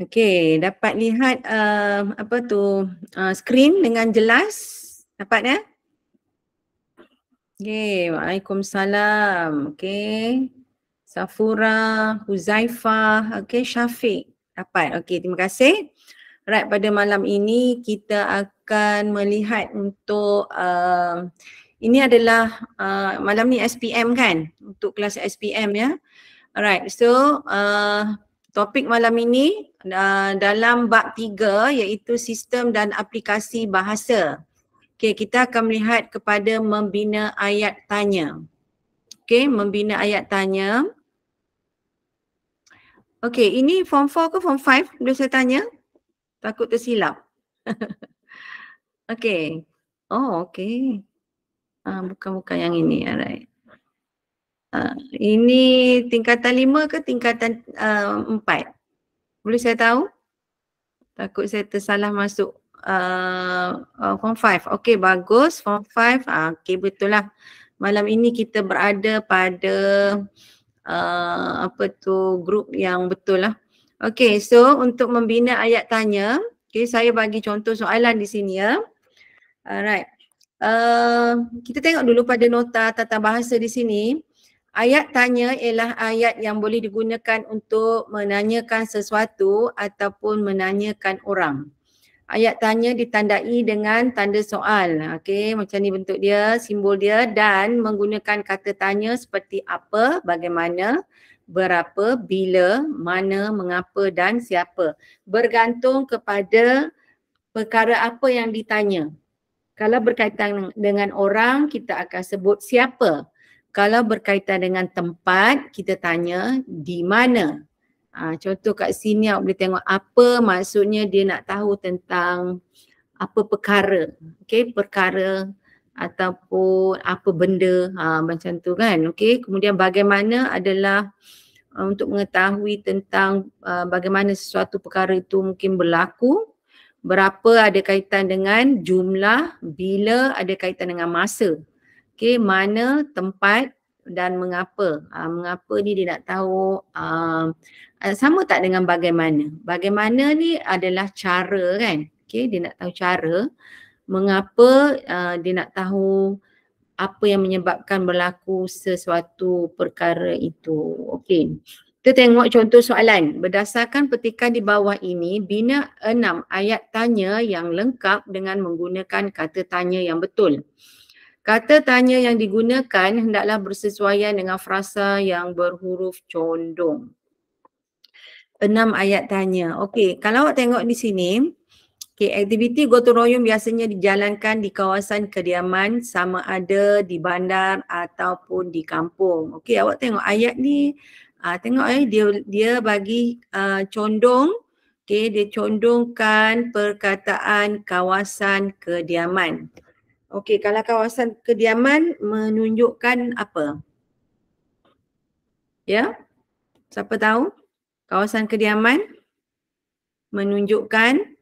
Okey, dapat lihat skrin dengan jelas? Dapat ya? Okey, Waalaikumsalam. Okey. Safura, Huzaifah, okey, Syafiq. Dapat. Okey, terima kasih. Right, pada malam ini kita akan melihat untuk ini adalah malam ni SPM kan? Untuk kelas SPM ya. Alright, so topik malam ini dalam bab 3 iaitu sistem dan aplikasi bahasa. Okey, kita akan melihat kepada membina ayat tanya. Okey, membina ayat tanya. Okey, ini form 4 ke form 5? Boleh saya tanya? Takut tersilap. Okey. Oh, okey. Bukan yang ini. Alright. Ini tingkatan 5 ke tingkatan 4? Boleh saya tahu? Takut saya tersalah masuk form 5. Okey, bagus. Form 5. Okey, betul lah. Malam ini kita berada pada grup yang betul lah. Okey, so untuk membina ayat tanya, okey, saya bagi contoh soalan di sini ya. Alright. Kita tengok dulu pada nota tata bahasa di sini. Ayat tanya ialah ayat yang boleh digunakan untuk menanyakan sesuatu ataupun menanyakan orang. Ayat tanya ditandai dengan tanda soal. Okey, macam ni bentuk dia, simbol dia, dan menggunakan kata tanya seperti apa, bagaimana, berapa, bila, mana, mengapa dan siapa. Bergantung kepada perkara apa yang ditanya. Kalau berkaitan dengan orang, kita akan sebut siapa. Kalau berkaitan dengan tempat, kita tanya di mana. Contoh kat sini awak boleh tengok apa maksudnya dia nak tahu tentang apa perkara. Okey, perkara ataupun apa benda, macam tu kan. Okey, kemudian bagaimana adalah untuk mengetahui tentang bagaimana sesuatu perkara itu mungkin berlaku. Berapa ada kaitan dengan jumlah, bila ada kaitan dengan masa. Okey, mana, tempat dan mengapa. Mengapa ni dia nak tahu sama tak dengan bagaimana. Bagaimana ni adalah cara kan. Okey, dia nak tahu cara. Mengapa dia nak tahu apa yang menyebabkan berlaku sesuatu perkara itu. Okey. Kita tengok contoh soalan. Berdasarkan petikan di bawah ini, bina 6 ayat tanya yang lengkap dengan menggunakan kata tanya yang betul. Kata tanya yang digunakan hendaklah bersesuaian dengan frasa yang berhuruf condong. 6 ayat tanya. Okey, kalau awak tengok di sini, aktiviti gotong royong biasanya dijalankan di kawasan kediaman sama ada di bandar ataupun di kampung. Okey, awak tengok ayat ni, tengok dia bagi condong, okey, dia condongkan perkataan kawasan kediaman. Okey, kalau kawasan kediaman menunjukkan apa? Ya? Siapa tahu? Kawasan kediaman menunjukkan,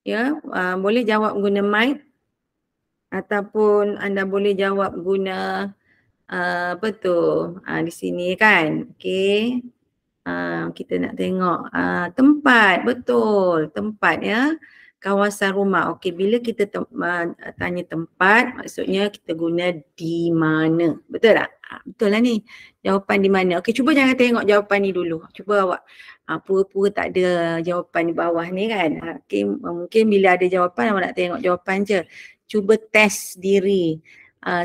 ya, boleh jawab guna mic ataupun anda boleh jawab guna di sini kan. Okey. Kita nak tengok tempat, betul, tempat ya. Kawasan rumah. Okey, bila kita tanya tempat, maksudnya kita guna di mana. Betul tak? Betul lah ni. Jawapan di mana. Okey, cuba jangan tengok jawapan ni dulu. Cuba awak pura-pura tak ada jawapan di bawah ni kan. Okey, mungkin bila ada jawapan awak nak tengok jawapan je. Cuba test diri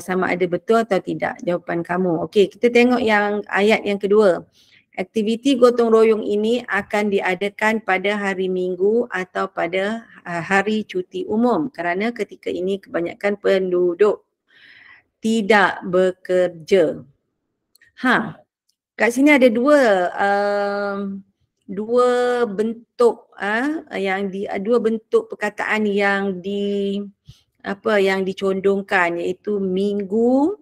sama ada betul atau tidak jawapan kamu. Okey, kita tengok yang ayat yang kedua. Aktiviti gotong royong ini akan diadakan pada hari Minggu atau pada hari cuti umum kerana ketika ini kebanyakan penduduk tidak bekerja. Kat sini ada dua bentuk dua bentuk perkataan yang dicondongkan, iaitu minggu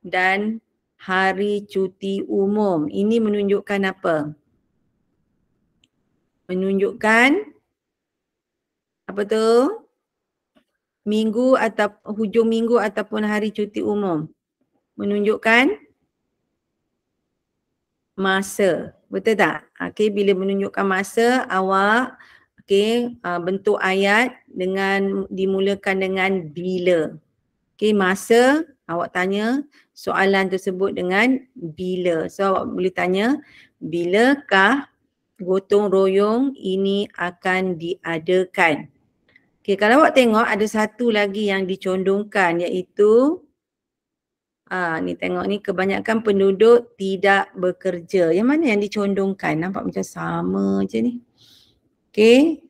dan hari cuti umum. Ini menunjukkan apa? Menunjukkan apa tu? Minggu atau hujung minggu ataupun hari cuti umum. Menunjukkan masa. Betul tak? Okey, bila menunjukkan masa awak bentuk ayat dengan dimulakan dengan bila. Okey, masa awak tanya soalan tersebut dengan bila. So awak boleh tanya, bilakah gotong royong ini akan diadakan? Okey, kalau awak tengok ada satu lagi yang dicondongkan iaitu ni tengok ni, kebanyakan penduduk tidak bekerja. Yang mana yang dicondongkan? Nampak macam sama je ni. Okay.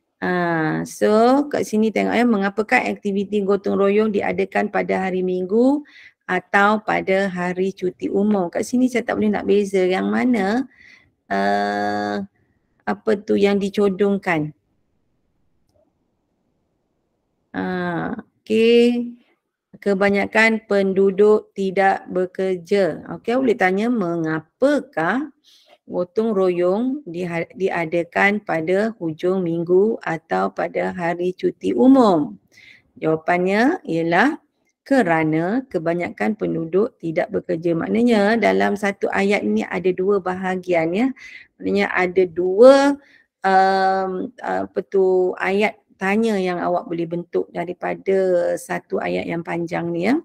So kat sini tengok mengapakah aktiviti gotong royong diadakan pada hari Minggu atau pada hari cuti umum. Kat sini saya tak boleh nak beza yang mana apa tu yang dicondongkan. Okay. Kebanyakan penduduk tidak bekerja. Okey, boleh tanya mengapakah gotong royong diadakan pada hujung minggu atau pada hari cuti umum? Jawapannya ialah kerana kebanyakan penduduk tidak bekerja. Maknanya dalam satu ayat ini ada dua bahagian ya. Maknanya ada dua ayat tanya yang awak boleh bentuk daripada satu ayat yang panjang ni ya.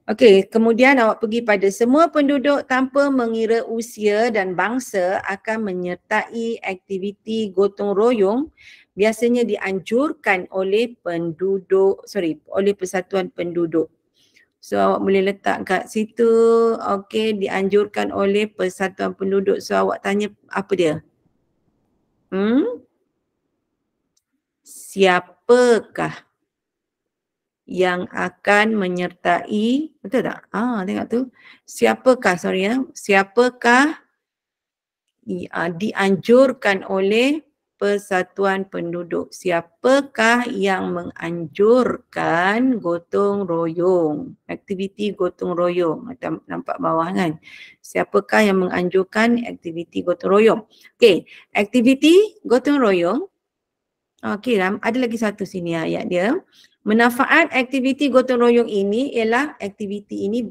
Okey, kemudian awak pergi pada semua penduduk tanpa mengira usia dan bangsa akan menyertai aktiviti gotong royong biasanya dianjurkan oleh oleh persatuan penduduk. So awak boleh letak kat situ, okey, dianjurkan oleh persatuan penduduk. So awak tanya apa dia? Siapakah yang akan menyertai, betul tak? Tengok tu. Siapakah dianjurkan oleh persatuan penduduk? Siapakah yang menganjurkan gotong royong? Aktiviti gotong royong. Nampak bawah kan? Siapakah yang menganjurkan aktiviti gotong royong? Okey, aktiviti gotong royong. Okey, ada lagi satu sini ayat dia. Manfaat aktiviti gotong royong ini ialah aktiviti ini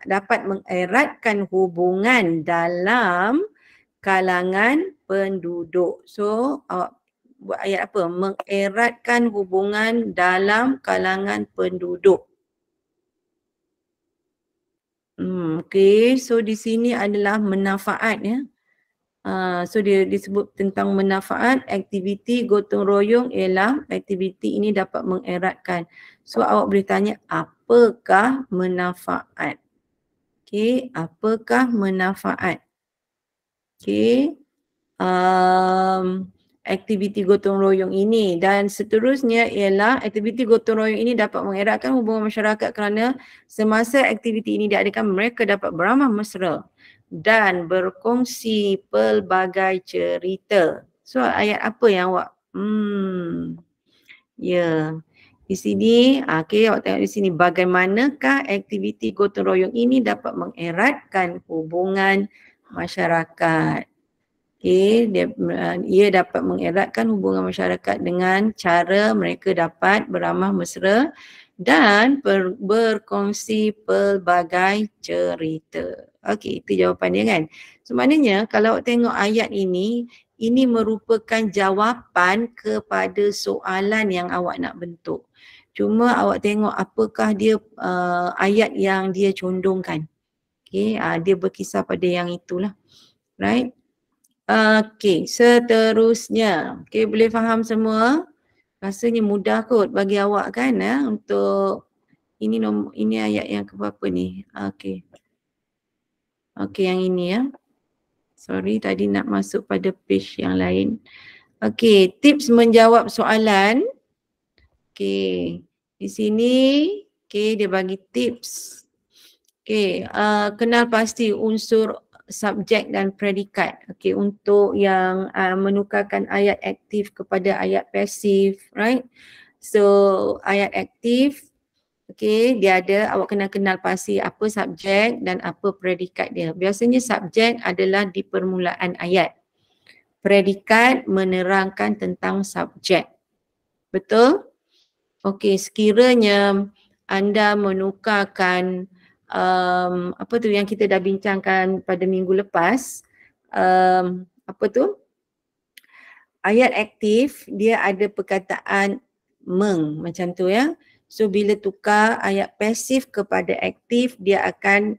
dapat mengeratkan hubungan dalam kalangan penduduk. So, awak buat ayat apa? Mengeratkan hubungan dalam kalangan penduduk. Okey, so di sini adalah manfaat ya. So dia disebut tentang manfaat aktiviti gotong royong ialah aktiviti ini dapat mengeratkan. So awak boleh tanya apakah manfaat? Okey, apakah manfaat? Okey. Aktiviti gotong royong ini dan seterusnya ialah aktiviti gotong royong ini dapat mengeratkan hubungan masyarakat kerana semasa aktiviti ini diadakan mereka dapat beramah mesra dan berkongsi pelbagai cerita. So ayat apa yang awak di sini awak tengok di sini bagaimanakah aktiviti gotong royong ini dapat mengeratkan hubungan masyarakat. Ia dapat mengeratkan hubungan masyarakat dengan cara mereka dapat beramah mesra dan berkongsi pelbagai cerita. Okey, itu jawapan dia kan. So maknanya kalau awak tengok ayat ini merupakan jawapan kepada soalan yang awak nak bentuk. Cuma awak tengok apakah dia ayat yang dia condongkan. Dia berkisar pada yang itulah. Right? Okey, seterusnya. Okey, boleh faham semua? Rasanya mudah kot bagi awak kan untuk ini ayat yang keberapa ni? Okey. Okey, yang ini ya. Sorry, tadi nak masuk pada page yang lain. Okey, tips menjawab soalan. Okey, di sini dia bagi tips. Okey, kenal pasti unsur subjek dan predikat. Okey, untuk yang menukarkan ayat aktif kepada ayat pasif, right? So, ayat aktif, dia ada, awak kena kenal pasti apa subjek dan apa predikat dia. Biasanya subjek adalah di permulaan ayat. Predikat menerangkan tentang subjek. Betul? Okey, sekiranya anda menukarkan apa tu yang kita dah bincangkan pada minggu lepas, apa tu? Ayat aktif dia ada perkataan meng macam tu ya. So bila tukar ayat pasif kepada aktif dia akan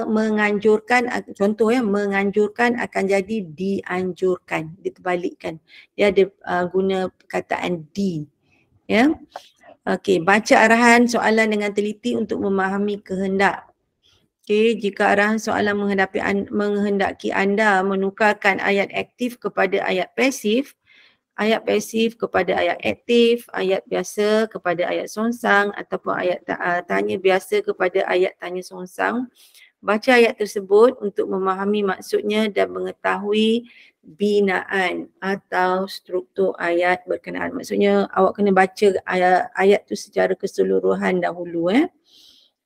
menganjurkan, contoh ya, menganjurkan akan jadi dianjurkan, diterbalikkan. Dia ada guna perkataan di ya. Okey, baca arahan soalan dengan teliti untuk memahami kehendak. Okey, jika arahan soalan menghendaki anda menukarkan ayat aktif kepada ayat pasif kepada ayat aktif, ayat biasa kepada ayat songsang ataupun ayat tanya biasa kepada ayat tanya songsang, baca ayat tersebut untuk memahami maksudnya dan mengetahui binaan atau struktur ayat berkenaan. Maksudnya awak kena baca ayat tu secara keseluruhan dahulu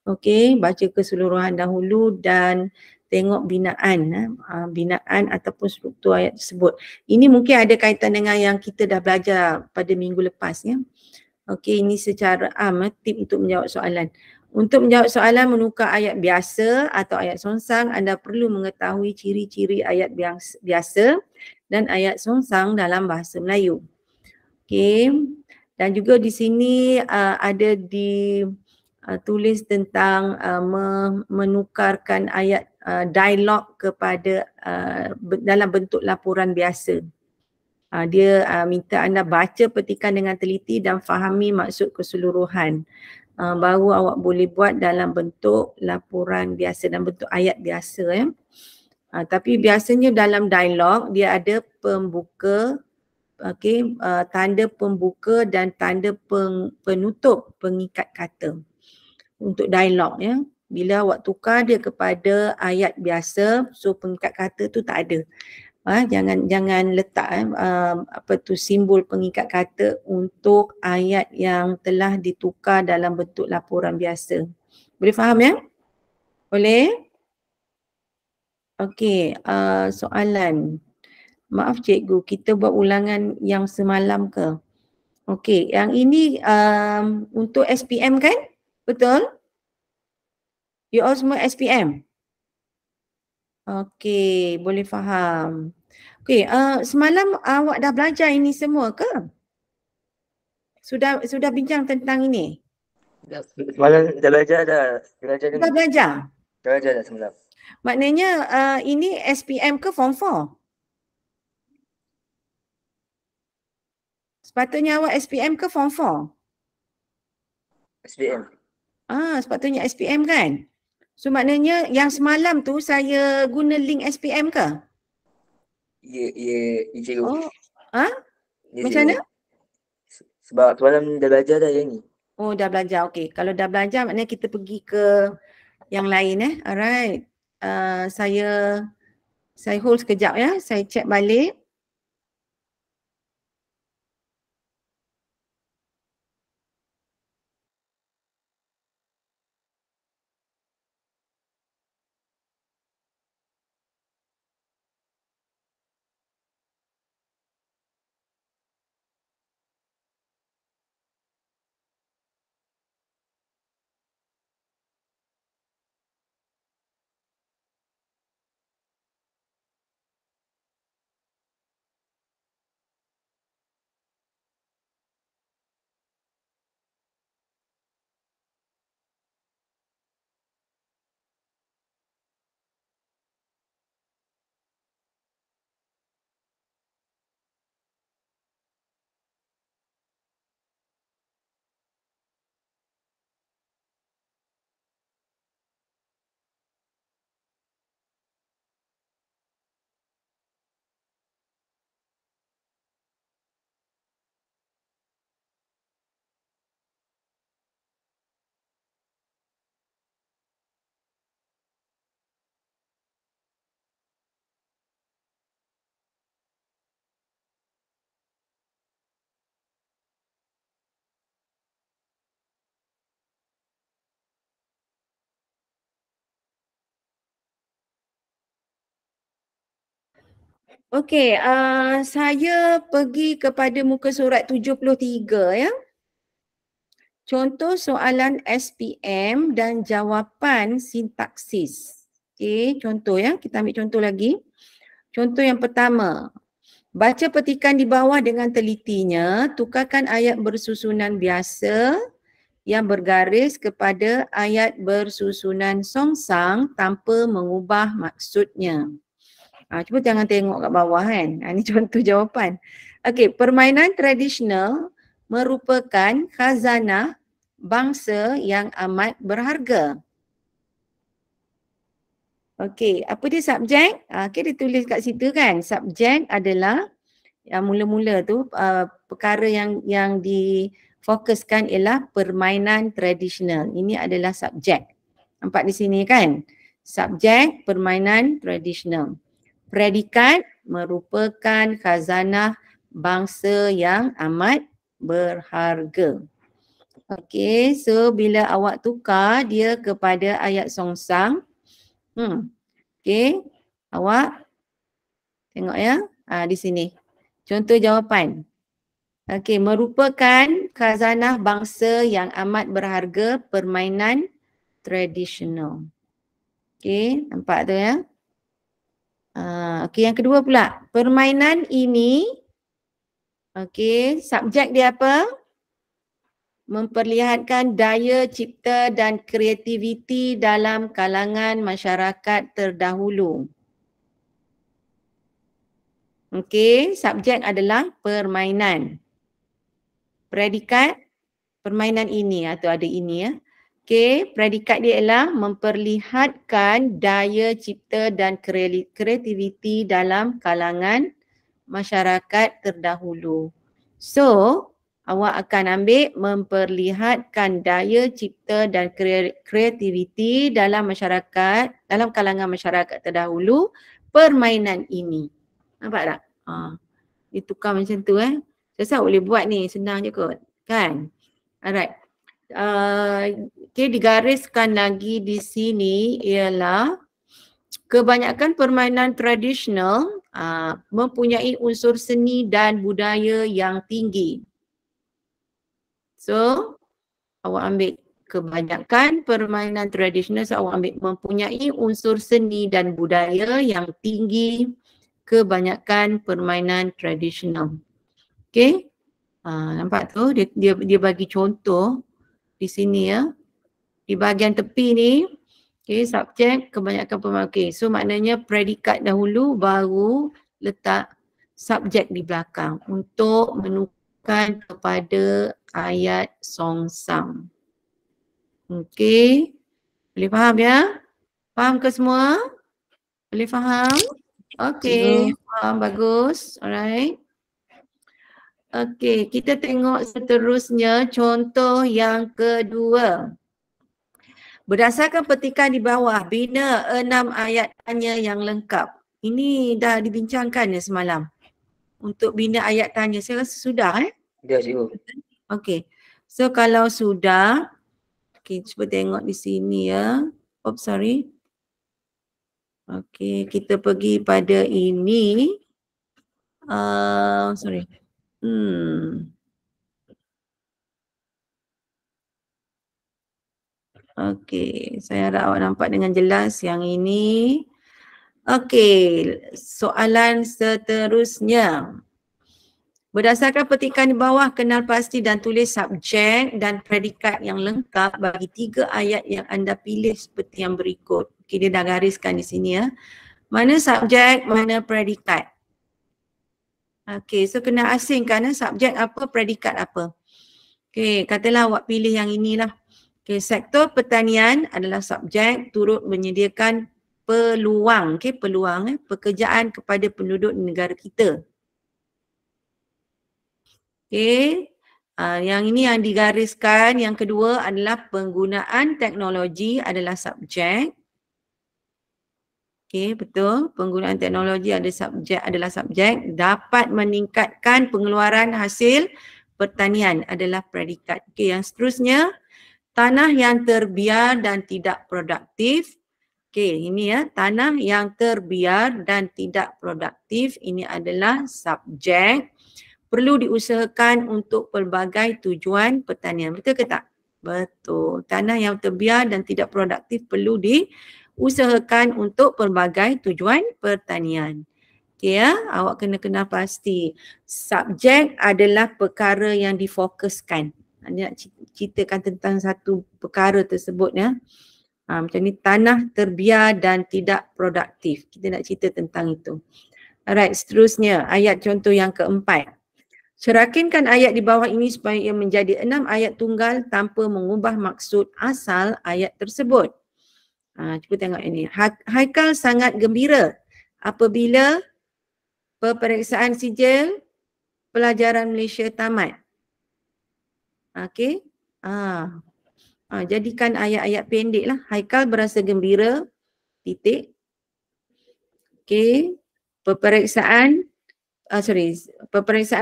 Okey, baca keseluruhan dahulu dan tengok binaan ataupun struktur ayat tersebut. Ini mungkin ada kaitan dengan yang kita dah belajar pada minggu lepas ya. Okey, ini secara tip untuk menjawab soalan. Untuk menjawab soalan menukar ayat biasa atau ayat songsang, anda perlu mengetahui ciri-ciri ayat biasa dan ayat songsang dalam bahasa Melayu. Okey. Dan juga di sini ada tulis tentang menukarkan ayat dialog kepada dalam bentuk laporan biasa. Dia minta anda baca petikan dengan teliti dan fahami maksud keseluruhan. Baru awak boleh buat dalam bentuk laporan biasa dan bentuk ayat biasa ya. Tapi biasanya dalam dialog dia ada pembuka, tanda pembuka dan tanda penutup pengikat kata untuk dialog ya. Bila awak tukar dia kepada ayat biasa, so pengikat kata tu tak ada. Jangan letak simbol pengikat kata untuk ayat yang telah ditukar dalam bentuk laporan biasa. Boleh faham ya? Boleh? Okey, soalan. Maaf cikgu, kita buat ulangan yang semalam ke? Okey, yang ini untuk SPM kan? Betul? You all semua SPM? Okey, boleh faham. Okey, semalam awak dah belajar ini semua ke? Sudah bincang tentang ini? Semalam dah belajar dah. Dah belajar? Dah belajar dah semalam. Maknanya ini SPM ke Form 4? Sepatutnya awak SPM ke Form 4? SPM. Sepatutnya SPM kan? So maknanya yang semalam tu saya guna link SPM ke? Ya, cikgu. Oh, Ya, macam mana? Sebab semalam dah belajar dah yang ni. Oh, dah belajar. Okey. Kalau dah belajar maknanya kita pergi ke yang lain Alright. Saya hold sekejap ya. Saya check balik. Okey, saya pergi kepada muka surat 73 ya. Contoh soalan SPM dan jawapan sintaksis. Okey, contoh ya. Kita ambil contoh lagi. Contoh yang pertama, baca petikan di bawah dengan telitinya, tukarkan ayat bersusunan biasa yang bergaris kepada ayat bersusunan songsang tanpa mengubah maksudnya. Cuba jangan tengok kat bawah kan. Ini contoh jawapan. Okey, permainan tradisional merupakan khazanah bangsa yang amat berharga. Okey, apa dia subjek? Okey, dia tulis kat situ kan. Subjek adalah yang mula-mula tu perkara yang difokuskan ialah permainan tradisional. Ini adalah subjek. Nampak di sini kan? Subjek permainan tradisional. Predikat merupakan khazanah bangsa yang amat berharga. Okey, so bila awak tukar dia kepada ayat songsang, okey, awak tengok ya, di sini. Contoh jawapan. Okey, merupakan khazanah bangsa yang amat berharga permainan tradisional. Okey, nampak tu ya. Okey, yang kedua pula. Permainan ini, okey, subjek dia apa? Memperlihatkan daya cipta dan kreativiti dalam kalangan masyarakat terdahulu. Okey, subjek adalah permainan. Predikat permainan ini atau ada ini ya. Okey, predikat dia ialah memperlihatkan daya cipta dan kreativiti dalam kalangan masyarakat terdahulu. So, awak akan ambil memperlihatkan daya cipta dan kreativiti dalam masyarakat, dalam kalangan masyarakat terdahulu permainan ini. Nampak tak? Dia tukar macam tu Saya boleh buat ni, senang je kot. Kan? Alright. Okay, digariskan lagi di sini ialah kebanyakan permainan tradisional mempunyai unsur seni dan budaya yang tinggi. So, awak ambil kebanyakan permainan tradisional, so awak ambil mempunyai unsur seni dan budaya yang tinggi, kebanyakan permainan tradisional. Okay, nampak tu dia bagi contoh di sini ya. Di bahagian tepi ni, okay, subjek kebanyakan permainan. Okay, so maknanya predikat dahulu baru letak subjek di belakang untuk menukar kepada ayat songsang. Okay, boleh faham ya? Faham ke semua? Boleh faham? Okay, faham, bagus. Alright. Okay, kita tengok seterusnya contoh yang kedua. Berdasarkan petikan di bawah, bina 6 ayat tanya yang lengkap. Ini dah dibincangkan ya semalam. Untuk bina ayat tanya, saya rasa sudah Dah cikgu. Okay, so kalau sudah, okay, cuba tengok di sini ya. Oops, sorry. Okay, kita pergi pada ini. Sorry. Okey, saya harap awak nampak dengan jelas yang ini. Okey, soalan seterusnya. Berdasarkan petikan di bawah, kenal pasti dan tulis subjek dan predikat yang lengkap bagi 3 ayat yang anda pilih seperti yang berikut. Okey, dia dah gariskan di sini ya. Mana subjek, mana predikat. Okey, so kena asingkan subjek apa, predikat apa. Okey, katalah awak pilih yang inilah. Okay, sektor pertanian adalah subjek turut menyediakan peluang, peluang pekerjaan kepada penduduk negara kita. Okay, yang ini yang digariskan, yang kedua adalah penggunaan teknologi adalah subjek. Okay, betul, penggunaan teknologi adalah subjek, dapat meningkatkan pengeluaran hasil pertanian adalah predikat. Okay, yang seterusnya, tanah yang terbiar dan tidak produktif. Okey, ini ya, tanah yang terbiar dan tidak produktif, ini adalah subjek. Perlu diusahakan untuk pelbagai tujuan pertanian. Betul ke tak? Betul. Tanah yang terbiar dan tidak produktif perlu diusahakan untuk pelbagai tujuan pertanian. Okay ya, awak kena kenal pasti. Subjek adalah perkara yang difokuskan. Nak ceritakan tentang satu perkara tersebut ya. Macam ni, tanah terbiar dan tidak produktif. Kita nak cerita tentang itu. Alright, seterusnya ayat contoh yang keempat. Serakinkan ayat di bawah ini supaya ia menjadi 6 ayat tunggal tanpa mengubah maksud asal ayat tersebut. Cuba tengok ini. Haikal sangat gembira apabila peperiksaan sijil pelajaran Malaysia tamat. Okey. Jadikan ayat-ayat pendek lah. Haikal berasa gembira, titik. Okey. Peperiksaan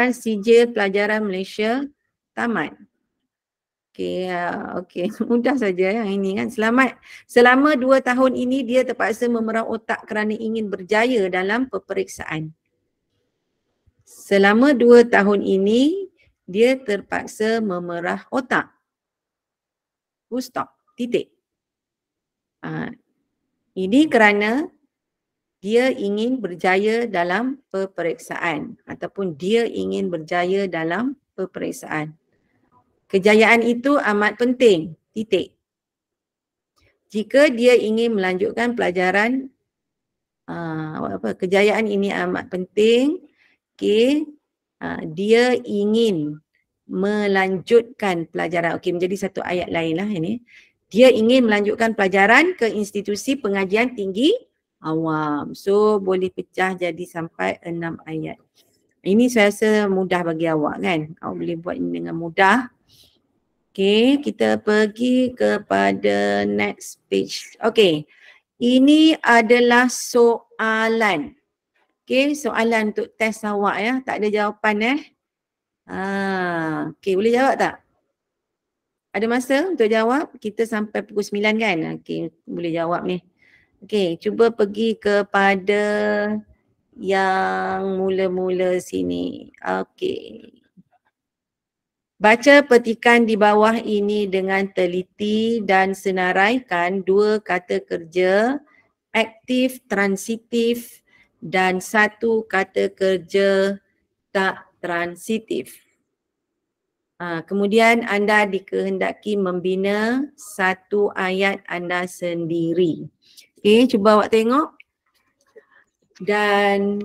sijil pelajaran Malaysia tamat. Okey, okey. Mudah saja yang ini kan. Selama 2 tahun ini dia terpaksa memerah otak kerana ingin berjaya dalam peperiksaan. Selama 2 tahun ini dia terpaksa memerah otak. Full stop. Titik. Ini kerana dia ingin berjaya dalam peperiksaan ataupun dia ingin berjaya dalam peperiksaan. Kejayaan itu amat penting. Titik. Jika dia ingin melanjutkan pelajaran, kejayaan ini amat penting. Okay. Dia ingin melanjutkan pelajaran. Okey, menjadi satu ayat lain lah ini. Dia ingin melanjutkan pelajaran ke institusi pengajian tinggi awam. So boleh pecah jadi sampai 6 ayat. Ini saya rasa mudah bagi awak kan. Awak boleh buat ini dengan mudah. Okey, kita pergi kepada next page. Okey, ini adalah soalan. Okey, soalan untuk test awak ya. Tak ada jawapan Okey, boleh jawab tak? Ada masa untuk jawab? Kita sampai pukul 9 kan? Okey, boleh jawab ni. Okey, cuba pergi kepada yang mula-mula sini. Okey. Baca petikan di bawah ini dengan teliti dan senaraikan 2 kata kerja aktif, transitif dan 1 kata kerja tak transitif. Kemudian anda dikehendaki membina 1 ayat anda sendiri. Okey, cuba awak tengok. Dan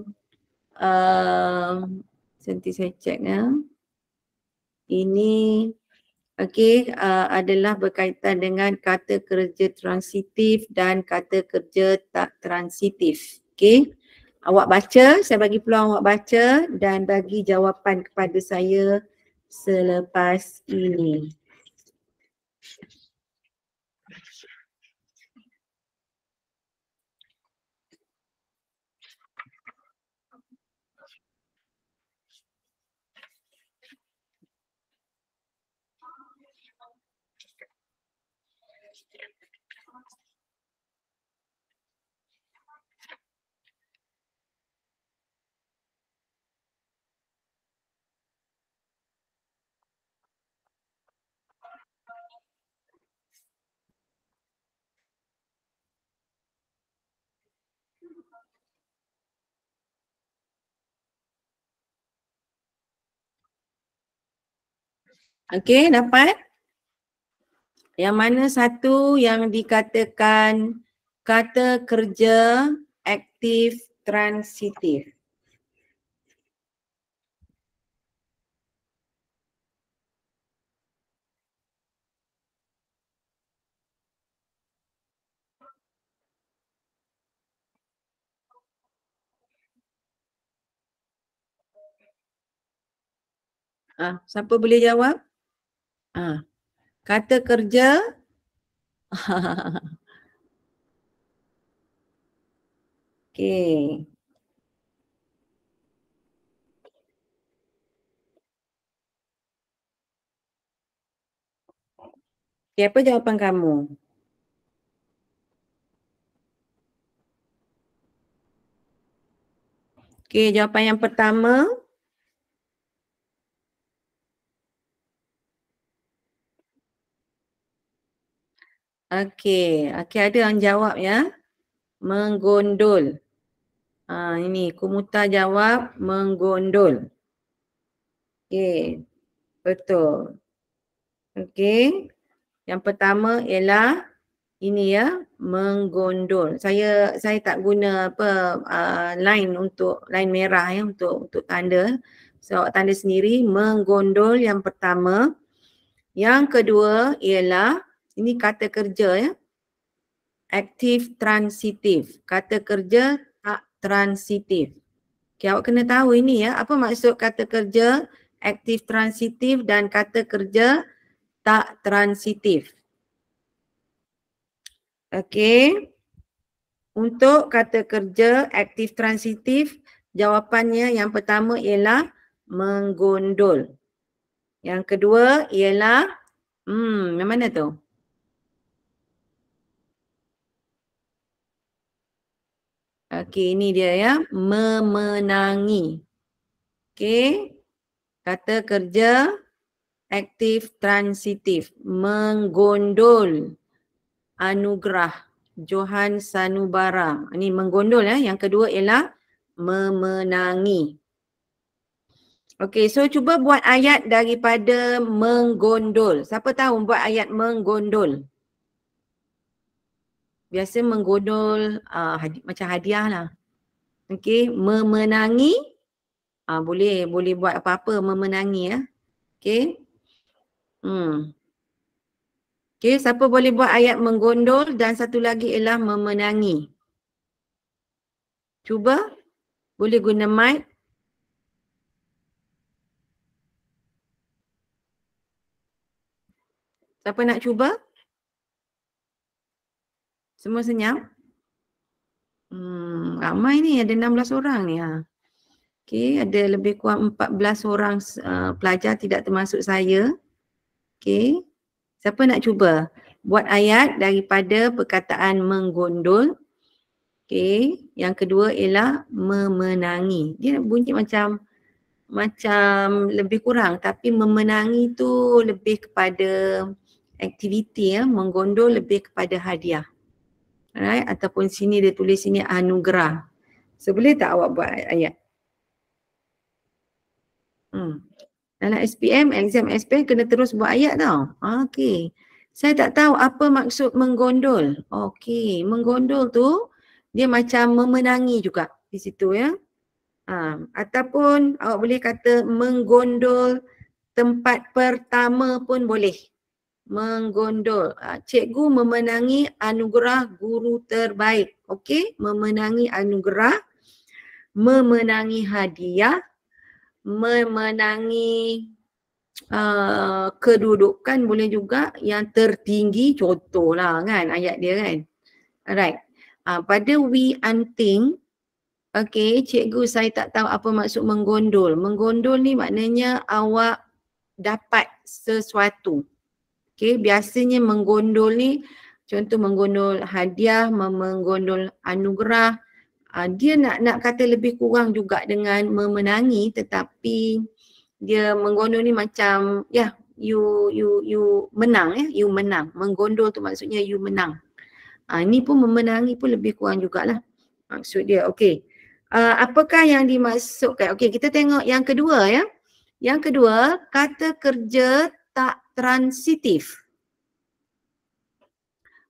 nanti saya cek ya. Ini adalah berkaitan dengan kata kerja transitif dan kata kerja tak transitif. Okey. Awak baca, saya bagi peluang awak baca dan bagi jawapan kepada saya selepas ini. Okey, dapat? Yang mana satu yang dikatakan kata kerja aktif transitif? Siapa boleh jawab? Kata kerja okey. Okey, apa jawapan kamu? Okey, jawapan yang pertama. Okey, ada yang jawab ya. Menggondol. Ini Kumuta jawab menggondol. Okey, betul. Okey, yang pertama ialah ini ya, menggondol. Saya tak guna line line merah ya untuk tanda. So awak tanda sendiri menggondol yang pertama. Yang kedua ialah ini kata kerja ya. Aktif transitif. Kata kerja tak transitif. Okay, awak kena tahu ini ya. Apa maksud kata kerja aktif transitif dan kata kerja tak transitif. Okey. Untuk kata kerja aktif transitif, jawapannya yang pertama ialah menggondol. Yang kedua ialah yang mana tu? Okey, ini dia ya, memenangi. Okey. Kata kerja aktif transitif, menggondol anugerah Johan Sanubara. Ini menggondol ya. Yang kedua ialah memenangi. Okey, so cuba buat ayat daripada menggondol. Siapa tahu buat ayat menggondol? Biasa menggondol macam hadiah lah. Okey, memenangi. Boleh buat apa-apa memenangi ya. Okey. Okey, siapa boleh buat ayat menggondol dan satu lagi ialah memenangi. Cuba. Boleh guna mic. Siapa nak cuba? Semua senyap? Ramai ni, ada 16 orang ni. Okey, ada lebih kurang 14 orang pelajar tidak termasuk saya. Okey. Siapa nak cuba buat ayat daripada perkataan menggondol? Okey, yang kedua ialah memenangi. Dia bunyi macam lebih kurang, tapi memenangi tu lebih kepada aktiviti ya, menggondol lebih kepada hadiah. Alright, ataupun sini dia tulis sini anugerah. So boleh tak awak buat ayat? Dalam SPM, exam SPM kena terus buat ayat tau. Okey. Saya tak tahu apa maksud menggondol. Okey, menggondol tu dia macam memenangi juga di situ ya. Ataupun awak boleh kata menggondol tempat pertama pun boleh. Menggondol. Cikgu memenangi anugerah guru terbaik. Okey, memenangi anugerah, memenangi hadiah, memenangi kedudukan boleh juga, yang tertinggi contohlah kan ayat dia kan. Alright. Pada we anting, okey, cikgu saya tak tahu apa maksud menggondol. Menggondol ni maknanya awak dapat sesuatu. Okey, biasanya menggondol ni contoh menggondol hadiah, menggondol anugerah. Dia nak kata lebih kurang juga dengan memenangi, tetapi dia menggondol ni macam you menang ya, you menang. Menggondol tu maksudnya you menang. Ni pun memenangi pun lebih kurang jugalah maksud dia. Okey. Apakah yang dimaksudkan? Okey, kita tengok yang kedua ya. Yang kedua, kata kerja tak transitif.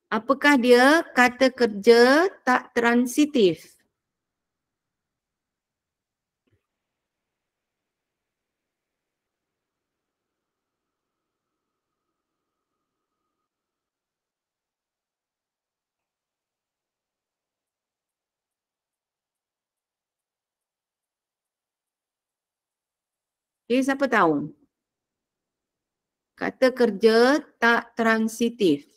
Apakah dia kata kerja tak transitif? Jadi siapa tahu? Kata kerja tak transitif.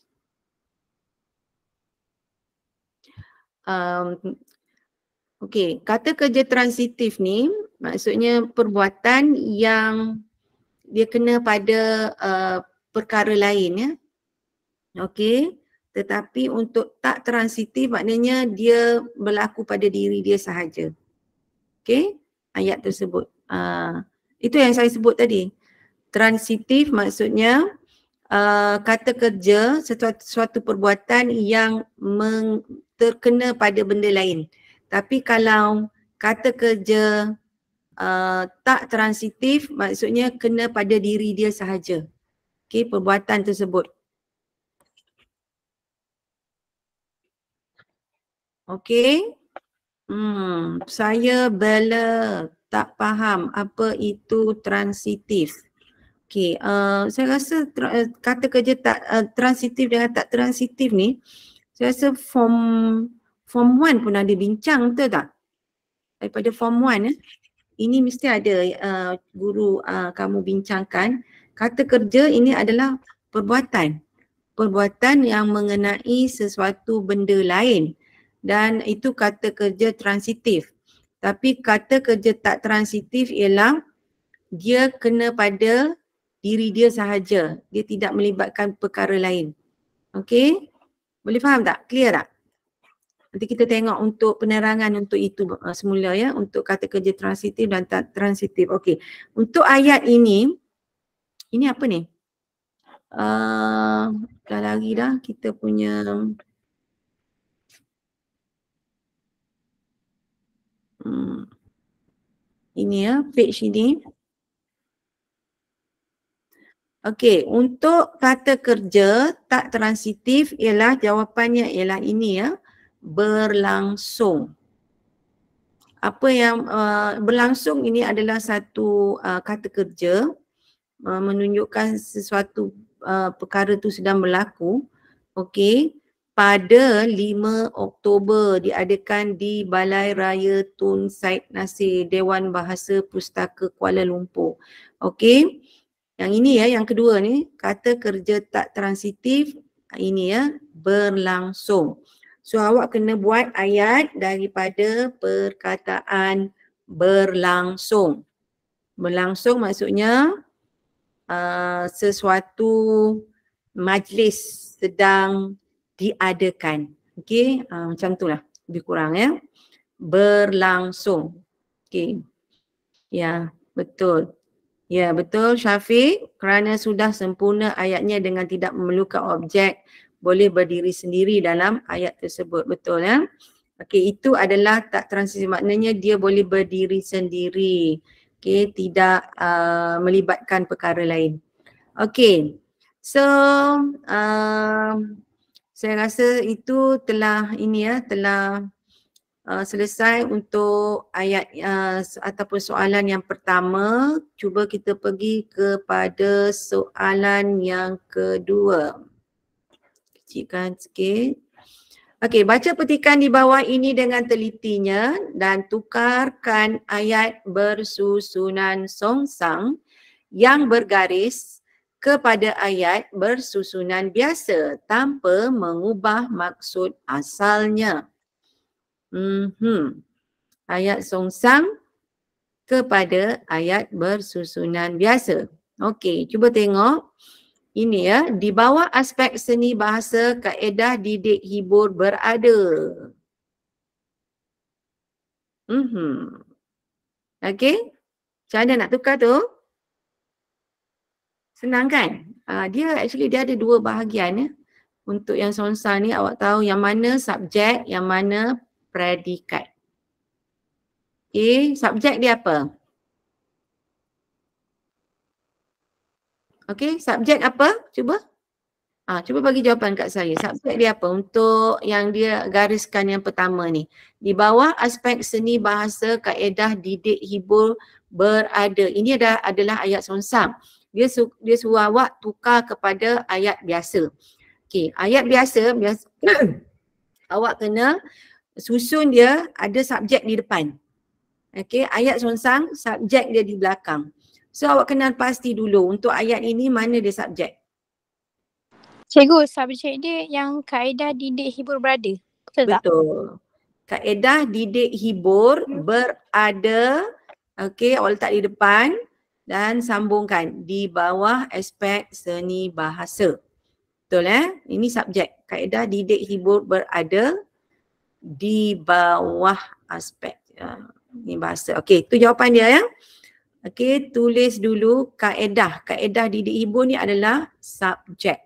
Okey, kata kerja transitif ni maksudnya perbuatan yang dia kena pada perkara lain ya. Okey, tetapi untuk tak transitif maknanya dia berlaku pada diri dia sahaja. Okey, ayat tersebut. Itu yang saya sebut tadi. Transitif maksudnya kata kerja suatu perbuatan yang terkena pada benda lain. Tapi kalau kata kerja tak transitif maksudnya kena pada diri dia sahaja. Okey, perbuatan tersebut. Okey. Saya bela tak faham apa itu transitif. Okey, saya rasa kata kerja tak transitif dengan tak transitif ni, saya rasa form 1 pun ada bincang, betul tak? Daripada form 1 ini mesti ada guru kamu bincangkan. Kata kerja ini adalah perbuatan. Perbuatan yang mengenai sesuatu benda lain dan itu kata kerja transitif. Tapi kata kerja tak transitif ialah dia kena pada diri dia sahaja. Dia tidak melibatkan perkara lain. Okey? Boleh faham tak? Clear tak? Nanti kita tengok untuk penerangan untuk itu semula ya, untuk kata kerja transitif dan tak transitif. Okey. Untuk ayat ini apa ni? Dah lari dah kita punya ini ya, page ini. Okey, untuk kata kerja tak transitif ialah jawapannya ialah ini ya, berlangsung. Apa yang berlangsung ini adalah satu kata kerja menunjukkan sesuatu perkara tu sedang berlaku. Okey, pada 5 Oktober diadakan di Balai Raya Tun Said Nasir, Dewan Bahasa Pustaka Kuala Lumpur. Okey, yang ini ya, yang kedua ni, kata kerja tak transitif, ini ya, berlangsung. So awak kena buat ayat daripada perkataan berlangsung. Berlangsung maksudnya sesuatu majlis sedang diadakan. Okey, macam itulah lebih kurang ya. Berlangsung. Okey. Ya, betul. Ya, betul Syafiq. Kerana sudah sempurna ayatnya dengan tidak memerlukan objek, boleh berdiri sendiri dalam ayat tersebut. Betul ya? Okey, itu adalah tak transisi. Maknanya dia boleh berdiri sendiri. Okey, tidak melibatkan perkara lain. Okey. So, saya rasa itu telah ini ya, telah selesai untuk ayat ataupun soalan yang pertama. Cuba kita pergi kepada soalan yang kedua. Kecilkan sikit. Okey, baca petikan di bawah ini dengan telitinya dan tukarkan ayat bersusunan songsang yang bergaris kepada ayat bersusunan biasa tanpa mengubah maksud asalnya. Ayat songsang kepada ayat bersusunan biasa. Okey, cuba tengok. Ini ya, di bawah aspek seni bahasa, kaedah didik hibur berada. Okey, macam mana nak tukar tu? Senang kan? Dia ada dua bahagian ya. Untuk yang songsang ni awak tahu yang mana subjek, yang mana predikat. Okey, subjek dia apa? Okey, subjek apa? Cuba. Cuba bagi jawapan kat saya. Subjek dia apa untuk yang dia gariskan yang pertama ni? Di bawah aspek seni bahasa, kaedah didik hibur berada. Ini adalah ayat songsang. Dia suruh awak tukar kepada ayat biasa. Okey, ayat biasa awak kena susun dia ada subjek di depan. Okey, ayat songsang subjek dia di belakang. So awak kena pasti dulu untuk ayat ini mana dia subjek. Cikgu, subjek dia yang kaedah didik hibur berada. Betul tak? Betul. Kaedah didik hibur berada. Okey, awak letak di depan dan sambungkan di bawah aspek seni bahasa. Betul Ini subjek. Kaedah didik hibur berada di bawah aspek ni bahasa. Okey, itu jawapan dia ya. Okey, tulis dulu kaedah. Kaedah didik hibur ni adalah subjek.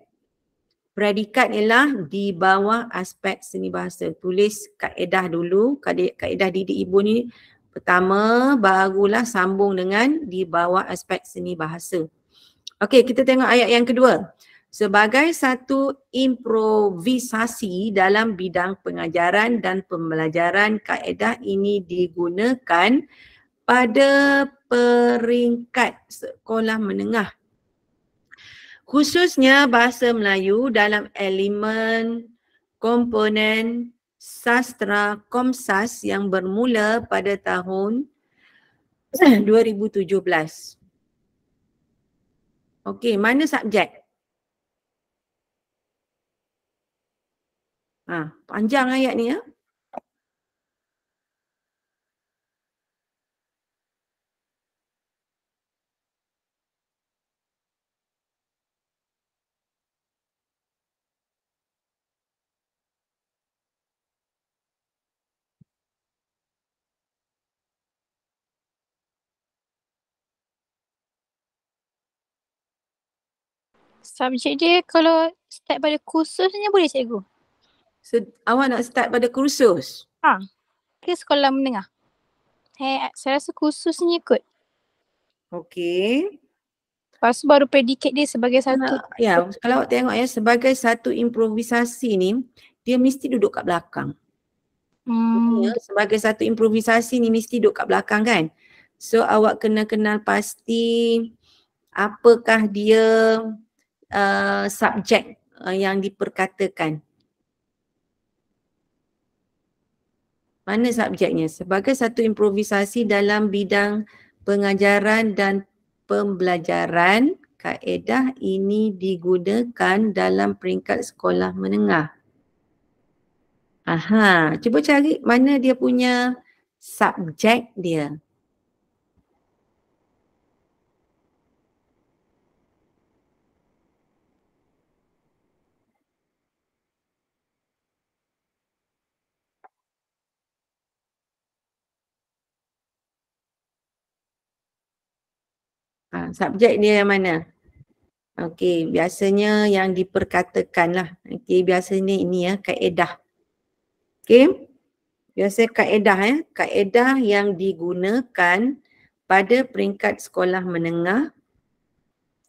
Predikat ialah di bawah aspek seni bahasa. Tulis kaedah dulu. Kaedah didik hibur ni pertama barulah sambung dengan di bawah aspek seni bahasa. Okey, kita tengok ayat yang kedua. Sebagai satu improvisasi dalam bidang pengajaran dan pembelajaran, kaedah ini digunakan pada peringkat sekolah menengah. Khususnya bahasa Melayu dalam elemen komponen sastra Komsas yang bermula pada tahun 2017. Okey, mana subjek? Panjang ayat ni ya. Subjek dia kalau start pada kursusnya boleh cikgu? Awak nak start pada kursus? Ke sekolah menengah? Saya rasa kursusnya ikut. Okey. Lepas tu baru predikat dia sebagai satu. Ya, kalau awak tengok ya, sebagai satu improvisasi ni, dia mesti duduk kat belakang. Ya, sebagai satu improvisasi ni mesti duduk kat belakang kan. So awak kena kenal pasti apakah dia subjek yang diperkatakan. Mana subjeknya? Sebagai satu improvisasi dalam bidang pengajaran dan pembelajaran, kaedah ini digunakan dalam peringkat sekolah menengah. Cuba cari mana dia punya subjek dia. Subjek dia yang mana? Okey, biasanya yang diperkatakan lah. Okey, biasanya ini ya, kaedah. Okey, biasa kaedah ya. Kaedah yang digunakan pada peringkat sekolah menengah.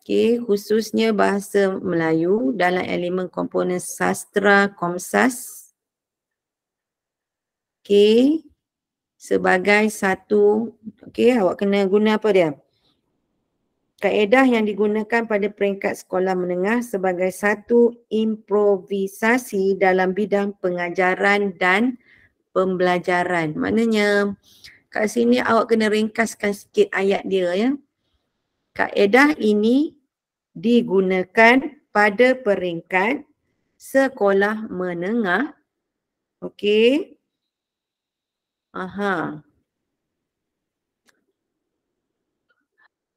Okey, khususnya bahasa Melayu dalam elemen komponen sastra Komsas. Okey, sebagai satu, okey, awak kena guna apa dia? Kaedah yang digunakan pada peringkat sekolah menengah sebagai satu improvisasi dalam bidang pengajaran dan pembelajaran. Maknanya kat sini awak kena ringkaskan sikit ayat dia ya. Kaedah ini digunakan pada peringkat sekolah menengah. Okey.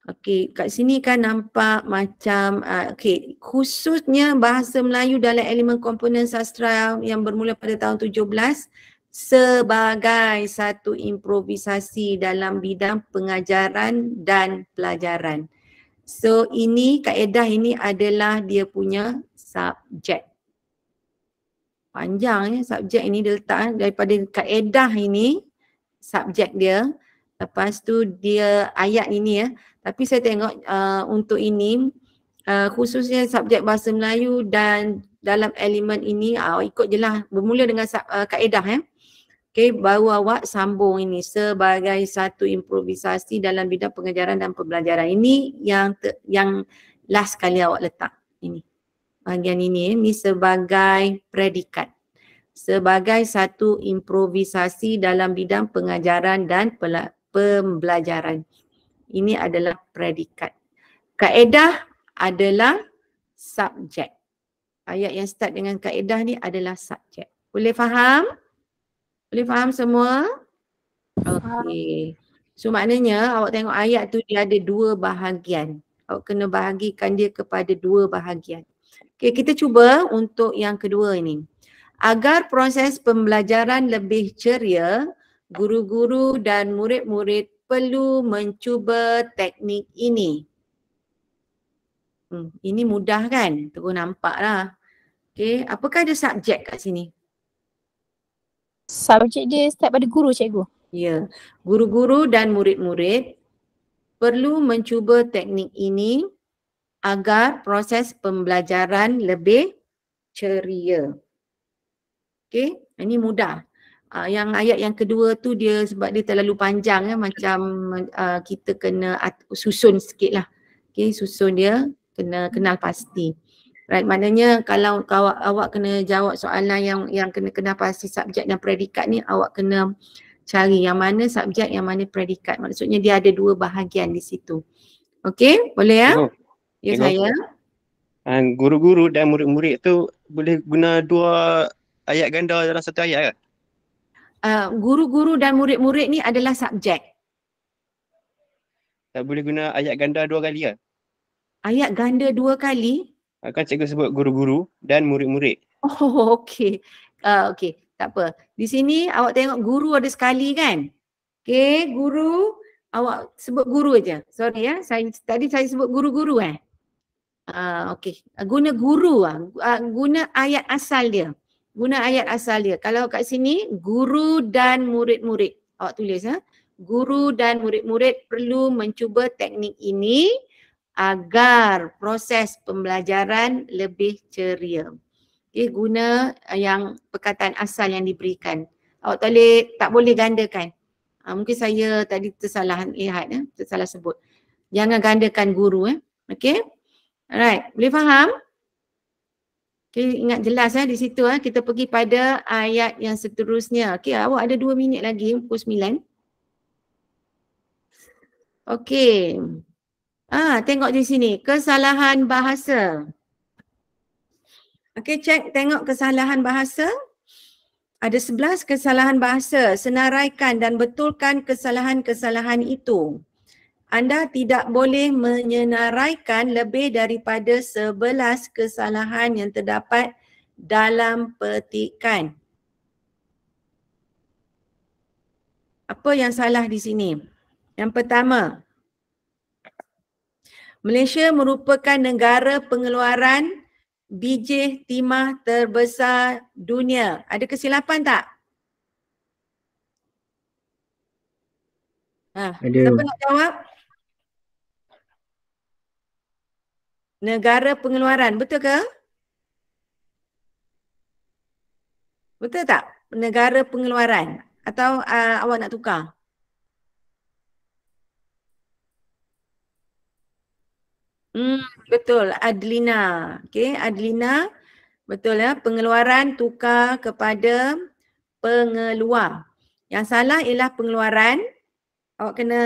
Okey, kat sini kan nampak macam okey, khususnya bahasa Melayu dalam elemen komponen sastra yang bermula pada tahun 17 sebagai satu improvisasi dalam bidang pengajaran dan pelajaran. So ini kaedah ini adalah dia punya subjek. Panjang ya subjek ini dia letak daripada kaedah ini subjek dia. Lepas tu dia ayat ini ya. Tapi saya tengok untuk ini khususnya subjek bahasa Melayu dan dalam elemen ini ikut je lah bermula dengan kaedah ya. Okay, baru awak sambung ini sebagai satu improvisasi dalam bidang pengajaran dan pembelajaran. Ini yang last kali awak letak ini. Bahagian ini sebagai predikat. Sebagai satu improvisasi dalam bidang pengajaran dan pembelajaran. Ini adalah predikat. Kaedah adalah subjek. Ayat yang start dengan kaedah ni adalah subjek. Boleh faham? Boleh faham semua? Okey. So maknanya awak tengok ayat tu dia ada dua bahagian. Awak kena bahagikan dia kepada dua bahagian. Okey, kita cuba untuk yang kedua ini. Agar proses pembelajaran lebih ceria, guru-guru dan murid-murid perlu mencuba teknik ini. Ini mudah kan? Terus nampak lah. Okay, apakah ada subjek kat sini? Subjek dia start pada guru cikgu. Ya, guru-guru dan murid-murid perlu mencuba teknik ini agar proses pembelajaran lebih ceria. Okey, ini mudah. Yang ayat yang kedua tu dia sebab dia terlalu panjang ya, macam kita kena susun sikit lah. Okey, susun dia kena kenal pasti. Right, maknanya kalau awak kena jawab soalan yang kena kenal pasti subjek dan predikat ni, awak kena cari yang mana subjek, yang mana predikat. Maksudnya dia ada dua bahagian di situ. Okey, boleh ya? Cikgu, Ya cikgu. saya. Guru-guru dan murid-murid tu boleh guna dua ayat ganda dalam satu ayat ke? Guru-guru dan murid-murid ni adalah subjek. Tak boleh guna ayat ganda dua kali ke? Ayat ganda dua kali? Kan cikgu sebut guru-guru dan murid-murid. Oh, okey. Okey, tak apa. Di sini awak tengok guru ada sekali kan? Okey, guru, awak sebut guru aja. Sorry ya, tadi saya sebut guru-guru okey. Guna guru guna ayat asal dia. Guna ayat asal dia. Kalau kat sini guru dan murid-murid. Awak tulis Guru dan murid-murid perlu mencuba teknik ini agar proses pembelajaran lebih ceria. Okay, guna yang perkataan asal yang diberikan. Awak tak boleh gandakan. Mungkin saya tadi tersalah lihat, tersalah sebut. Jangan gandakan guru. Okay. Alright, boleh faham? Okay, ingat jelas di situ. Kita pergi pada ayat yang seterusnya. Okay, awak ada 2 minit lagi, pukul 9. Okay. Tengok di sini, kesalahan bahasa. Okay, tengok kesalahan bahasa. Ada 11 kesalahan bahasa. Senaraikan dan betulkan kesalahan-kesalahan itu. Anda tidak boleh menyenaraikan lebih daripada 11 kesalahan yang terdapat dalam petikan. Apa yang salah di sini? Yang pertama, Malaysia merupakan negara pengeluaran biji timah terbesar dunia. Ada kesilapan tak? Siapa nak jawab? Negara pengeluaran, betul ke? Betul tak? Negara pengeluaran. Atau awak nak tukar? Betul, Adlina. Okay, Adlina. Betul ya, pengeluaran tukar kepada pengeluar. Yang salah ialah pengeluaran. Awak kena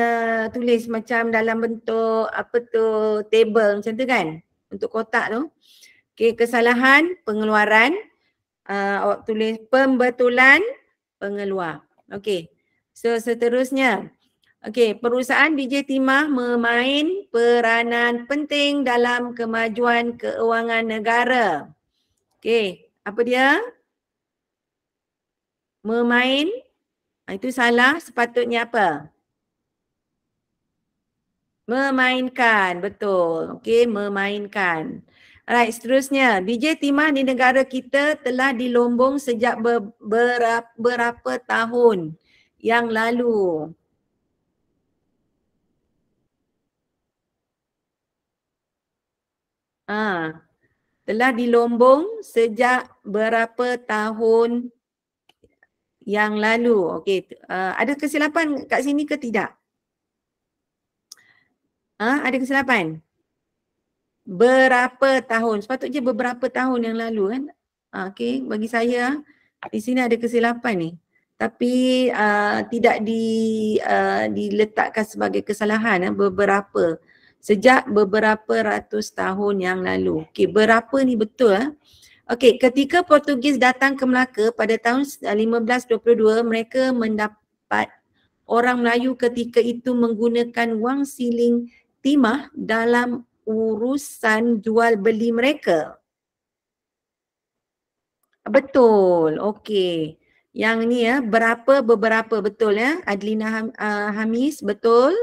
tulis macam dalam bentuk table macam tu kan? Bentuk kotak tu. Okay, kesalahan pengeluaran. Awak tulis pembetulan pengeluar. Okay, so seterusnya. Okay, perusahaan biji timah memain peranan penting dalam kemajuan keuangan negara. Okay, apa dia? Memain. Itu salah, sepatutnya apa? Memainkan, betul. Okay, memainkan. Alright, seterusnya. Biji timah di negara kita telah dilombong sejak berapa tahun yang lalu. Telah dilombong sejak berapa tahun yang lalu. Okey, ada kesilapan kat sini ke tidak? Ada kesilapan? Berapa tahun? Sepatutnya beberapa tahun yang lalu kan? Okey, bagi saya di sini ada kesilapan ni. Tapi tidak diletakkan sebagai kesalahan beberapa. Sejak beberapa ratus tahun yang lalu. Okey, berapa ni betul? Okey, ketika Portugis datang ke Melaka pada tahun 1522, mereka mendapat orang Melayu ketika itu menggunakan wang siling timah dalam urusan jual beli mereka. Betul, okey. Yang ni beberapa betul ya. Adlina Hamis, betul.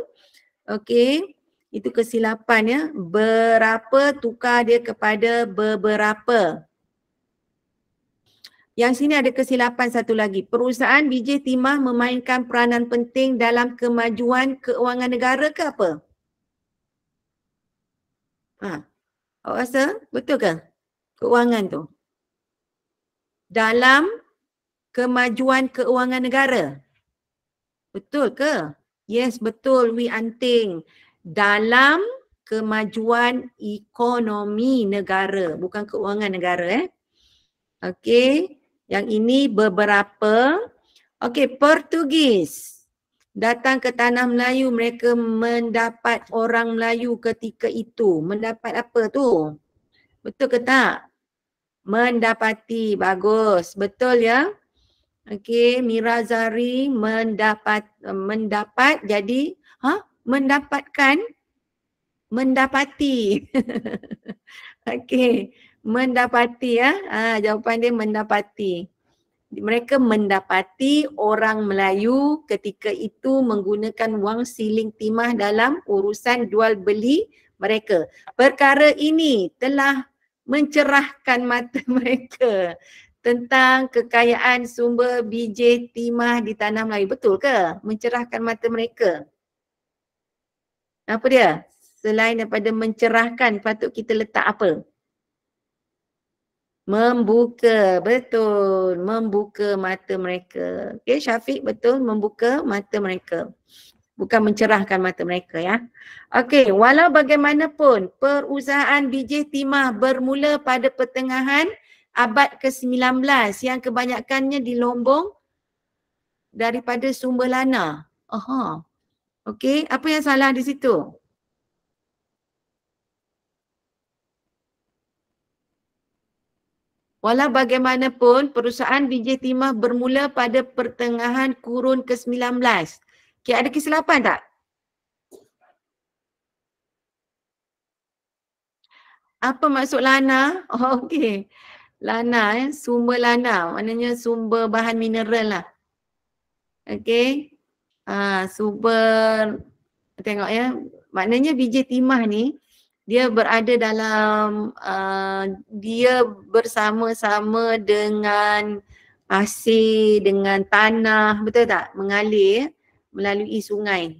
Okey. Itu kesilapan berapa tukar dia kepada beberapa. Yang sini ada kesilapan satu lagi. Perusahaan biji timah memainkan peranan penting dalam kemajuan keuangan negara ke apa? Awak rasa betul ke? Keuangan tu. Dalam kemajuan keuangan negara. Betul ke? Yes, betul Wi Anting. Dalam kemajuan ekonomi negara, bukan keuangan negara. Okey, yang ini beberapa. Okey, Portugis datang ke tanah Melayu, mereka mendapat orang Melayu ketika itu. Mendapat apa tu? Betul ke tak? Mendapati, bagus. Betul ya? Okey, Mira Zari mendapat jadi mendapatkan mendapati. Okey, mendapati ya. Jawapan dia mendapati. Mereka mendapati orang Melayu ketika itu menggunakan wang siling timah dalam urusan jual beli mereka. Perkara ini telah mencerahkan mata mereka tentang kekayaan sumber biji timah di tanah Melayu. Betul ke? Mencerahkan mata mereka. Apa dia? Selain daripada mencerahkan, patut kita letak apa? Membuka. Betul. Membuka mata mereka. Okey, Syafiq, betul. Membuka mata mereka. Bukan mencerahkan mata mereka ya. Okey, walau bagaimanapun perusahaan biji timah bermula pada pertengahan abad ke-19 yang kebanyakannya di Lombong daripada sumber lana. Okey, apa yang salah di situ? Walau bagaimanapun perusahaan biji timah bermula pada pertengahan kurun ke-19. Okey, ada kesilapan tak? Apa maksud lana? Okey. Lana sumber lana, maknanya sumber bahan mineral lah. Okey. Sumber, tengok ya, maknanya biji timah ni dia berada dalam, dia bersama-sama dengan pasir, dengan tanah, betul tak? Mengalir melalui sungai.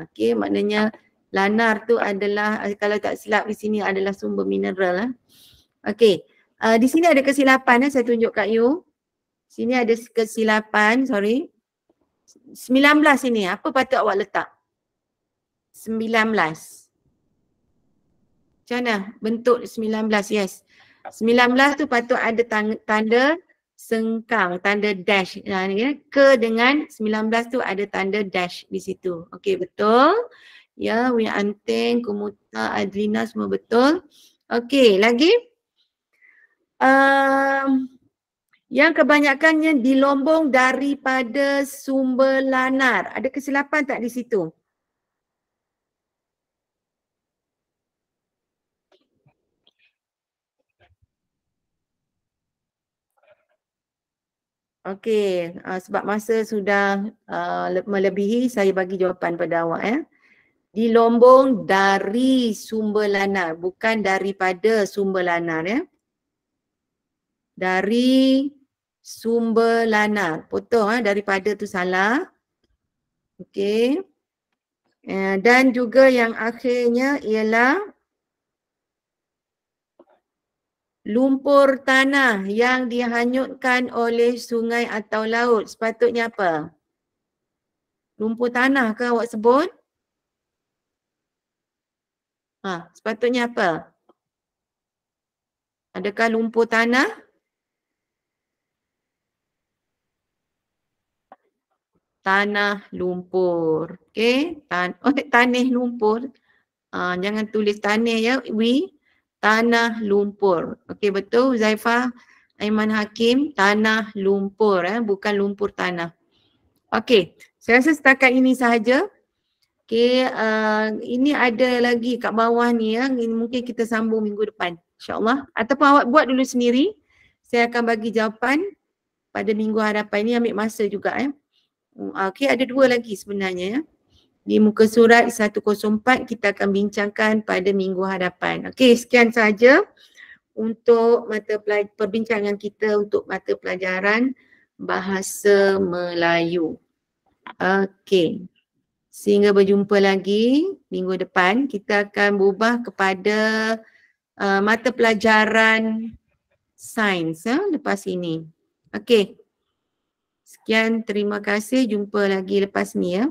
Okey, maknanya lanar tu adalah, kalau tak silap di sini adalah sumber mineral. Okey. Di sini ada kesilapan, saya tunjuk kat you. Sini ada kesilapan, sorry. 19 ini, apa patut awak letak? 19. Macam mana? Bentuk 19, yes. 19 tu patut ada tanda sengkang, tanda dash. Ke dengan 19 tu ada tanda dash di situ. Okey, betul. Ya, Wi Anting, Kumuta, Adrina semua betul. Okey, lagi? Yang kebanyakannya di Lombong daripada sumber lanar. Ada kesilapan tak di situ? Okey, sebab masa sudah melebihi, saya bagi jawapan pada awak ya. Di Lombong dari sumber lanar, bukan daripada sumber lanar ya. Dari sumber lanar. Potong daripada tu salah. Okey. Dan juga yang akhirnya ialah lumpur tanah yang dihanyutkan oleh sungai atau laut. Sepatutnya apa? Lumpur tanah ke awak sebut? Sepatutnya apa? Adakah lumpur tanah? Tanah lumpur. Okey, tanah lumpur. Jangan tulis tanah ya, tanah lumpur. Okey, betul Zaifah Aiman Hakim, tanah lumpur bukan lumpur tanah. Okey, saya rasa setakat ini sahaja. Okey, ini ada lagi kat bawah ni ini mungkin kita sambung minggu depan insya-Allah, ataupun awak buat dulu sendiri. Saya akan bagi jawapan pada minggu hadapan. Ini ambil masa juga Okey, ada dua lagi sebenarnya ya. Di muka surat 104 kita akan bincangkan pada minggu hadapan. Okey, sekian sahaja untuk perbincangan kita untuk mata pelajaran Bahasa Melayu. Okey. Sehingga berjumpa lagi minggu depan, kita akan berubah kepada mata pelajaran sains lepas ini. Okey. Sekian, terima kasih. Jumpa lagi lepas ni ya.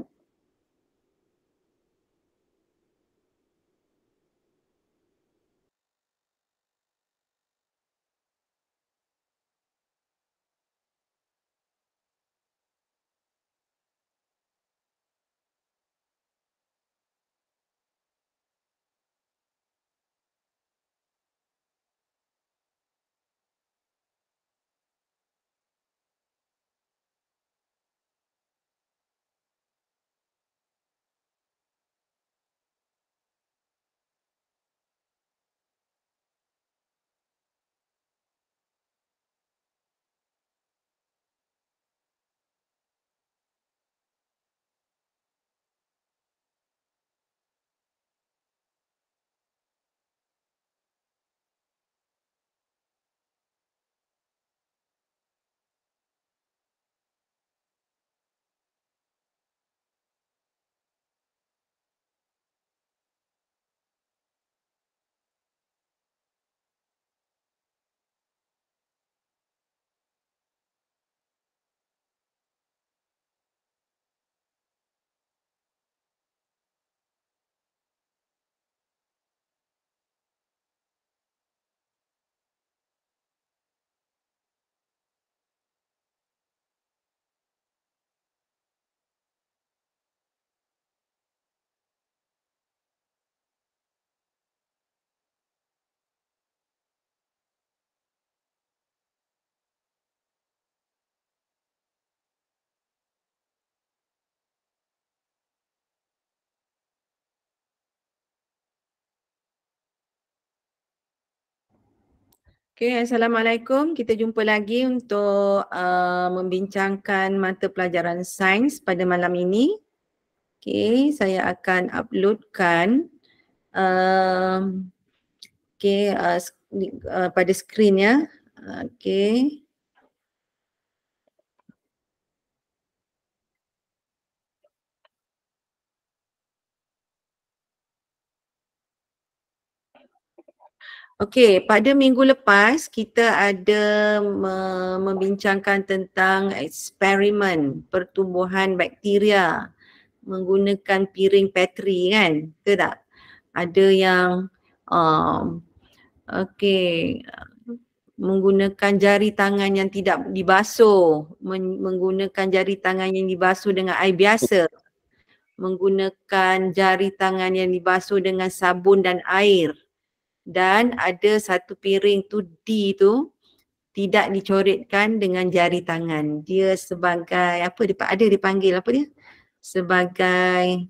Okay, Assalamualaikum. Kita jumpa lagi untuk membincangkan mata pelajaran sains pada malam ini. Okay, saya akan uploadkan pada skrin ya. Okay. Okey, pada minggu lepas kita ada membincangkan tentang eksperimen pertumbuhan bakteria menggunakan piring Petri kan? Betul tak? Ada yang menggunakan jari tangan yang tidak dibasuh, menggunakan jari tangan yang dibasuh dengan air biasa, menggunakan jari tangan yang dibasuh dengan sabun dan air. Dan ada satu piring tu D tu tidak dicoretkan dengan jari tangan. Dia sebagai apa dia dipanggil apa dia? Sebagai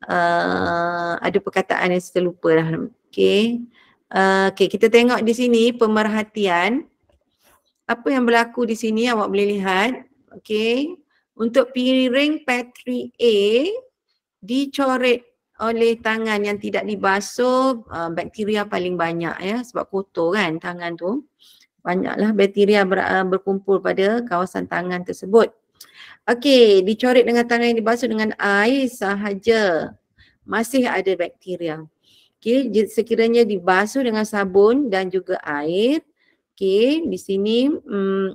ada perkataan yang saya lupa dah. Okey. Okey, kita tengok di sini pemerhatian. Apa yang berlaku di sini awak boleh lihat. Okey. Untuk piring Petri A dicoret oleh tangan yang tidak dibasuh, bakteria paling banyak ya, sebab kotor kan tangan tu. Banyaklah bakteria berkumpul pada kawasan tangan tersebut. Okey, dicoret dengan tangan yang dibasuh dengan air sahaja, masih ada bakteria. Okey, sekiranya dibasuh dengan sabun dan juga air, okey, di sini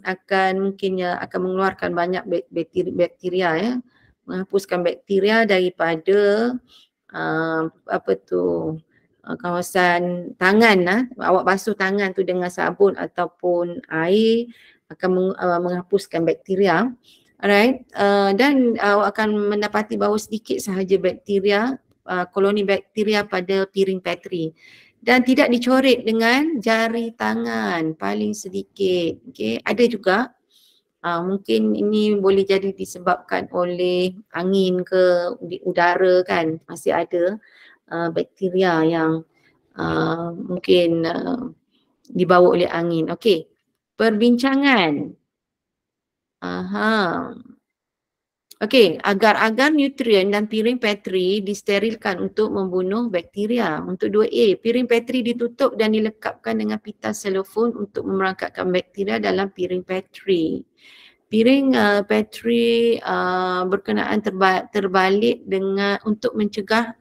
akan mengeluarkan banyak bakteria ya, menghapuskan bakteria daripada kawasan tangan. Awak basuh tangan tu dengan sabun ataupun air akan menghapuskan bakteria. Alright, dan awak akan mendapati bahawa sedikit sahaja bakteria, koloni bakteria pada piring Petri dan tidak dicoret dengan jari tangan, paling sedikit. Okay. Ada juga mungkin ini boleh jadi disebabkan oleh angin ke udara kan, masih ada bakteria yang mungkin dibawa oleh angin. Okey, perbincangan. Okey, agar-agar nutrien dan piring Petri disterilkan untuk membunuh bakteria. Untuk 2A, piring Petri ditutup dan dilekapkan dengan pita selofon untuk memerangkatkan bakteria dalam piring Petri. Piring Petri berkenaan terbalik dengan untuk mencegah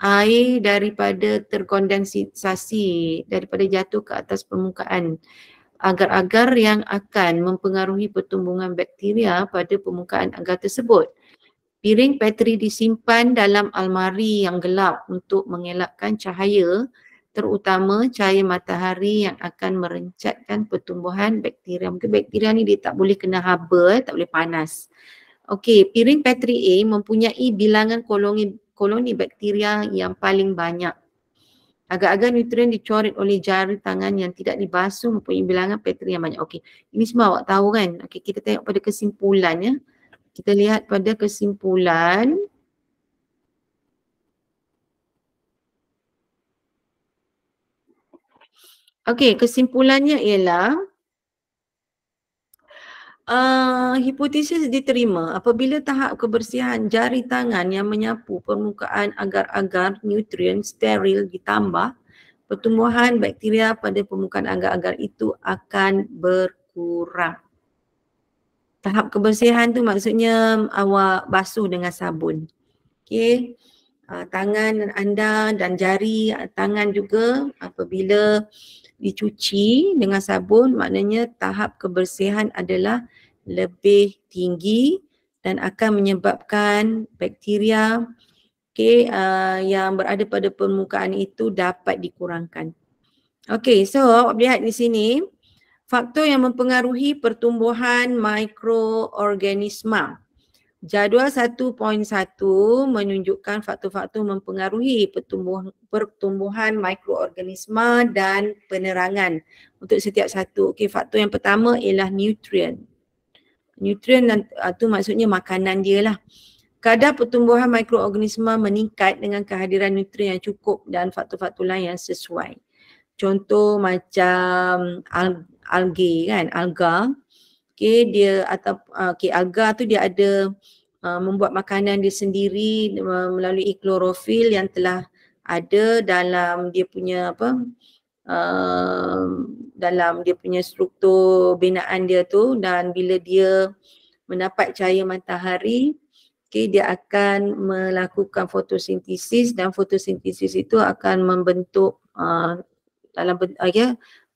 air daripada terkondensasi, daripada jatuh ke atas permukaan agar-agar yang akan mempengaruhi pertumbuhan bakteria pada permukaan agar tersebut. Piring Petri disimpan dalam almari yang gelap untuk mengelakkan cahaya, terutama cahaya matahari yang akan merencatkan pertumbuhan bakteria. Mungkin bakteria ni dia tak boleh kena haba, tak boleh panas. Okey, piring Petri A mempunyai bilangan koloni bakteria yang paling banyak. Agar-agar nutrien dicoret oleh jari tangan yang tidak dibasuh mempunyai bilangan Petri yang banyak. Okey, ini semua awak tahu kan? Okey, kita tengok pada kesimpulannya. Kita lihat pada kesimpulan. Okey, kesimpulannya ialah hipotesis diterima apabila tahap kebersihan jari tangan yang menyapu permukaan agar-agar nutrien steril ditambah, pertumbuhan bakteria pada permukaan agar-agar itu akan berkurang. Tahap kebersihan tu maksudnya awak basuh dengan sabun. Okey. Tangan anda dan jari tangan juga apabila dicuci dengan sabun maknanya tahap kebersihan adalah lebih tinggi dan akan menyebabkan bakteria yang berada pada permukaan itu dapat dikurangkan. Okey, so awak lihat di sini faktor yang mempengaruhi pertumbuhan mikroorganisma. Jadual 1.1 menunjukkan faktor-faktor mempengaruhi pertumbuhan mikroorganisma dan penerangan untuk setiap satu. Okey, faktor yang pertama ialah nutrien. Nutrien itu maksudnya makanan dia lah. Kadar pertumbuhan mikroorganisma meningkat dengan kehadiran nutrien yang cukup dan faktor-faktor lain yang sesuai. Contoh macam algae kan, alga. Okey, dia atau alga tu dia ada membuat makanan dia sendiri melalui klorofil yang telah ada dalam dia punya dalam dia punya struktur binaan dia tu, dan bila dia mendapat cahaya matahari, dia akan melakukan fotosintesis dan fotosintesis itu akan membentuk dalam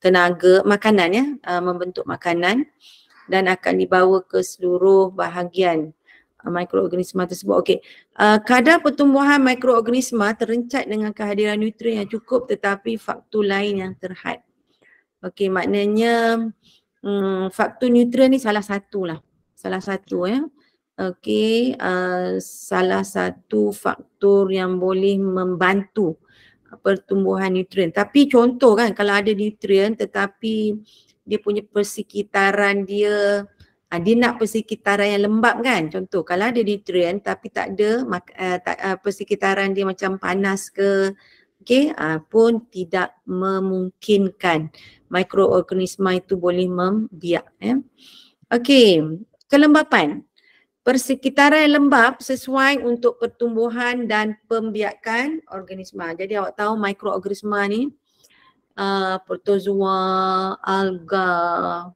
tenaga makanan membentuk makanan dan akan dibawa ke seluruh bahagian mikroorganisma tersebut. Okey, kadar pertumbuhan mikroorganisma terencat dengan kehadiran nutrien yang cukup tetapi faktor lain yang terhad. Okey, maknanya faktor nutrien ni salah satu lah. Salah satu Okey, salah satu faktor yang boleh membantu pertumbuhan nutrien. Tapi contoh kan kalau ada nutrien tetapi dia punya persekitaran dia nak persekitaran yang lembap kan. Contoh kalau ada nutrien tapi tak ada persekitaran dia macam panas ke, pun tidak memungkinkan mikroorganisma itu boleh membiak. Okey, kelembapan. Persekitaran yang lembap sesuai untuk pertumbuhan dan pembiakan organisma. Jadi awak tahu mikroorganisma ni protozoa, alga,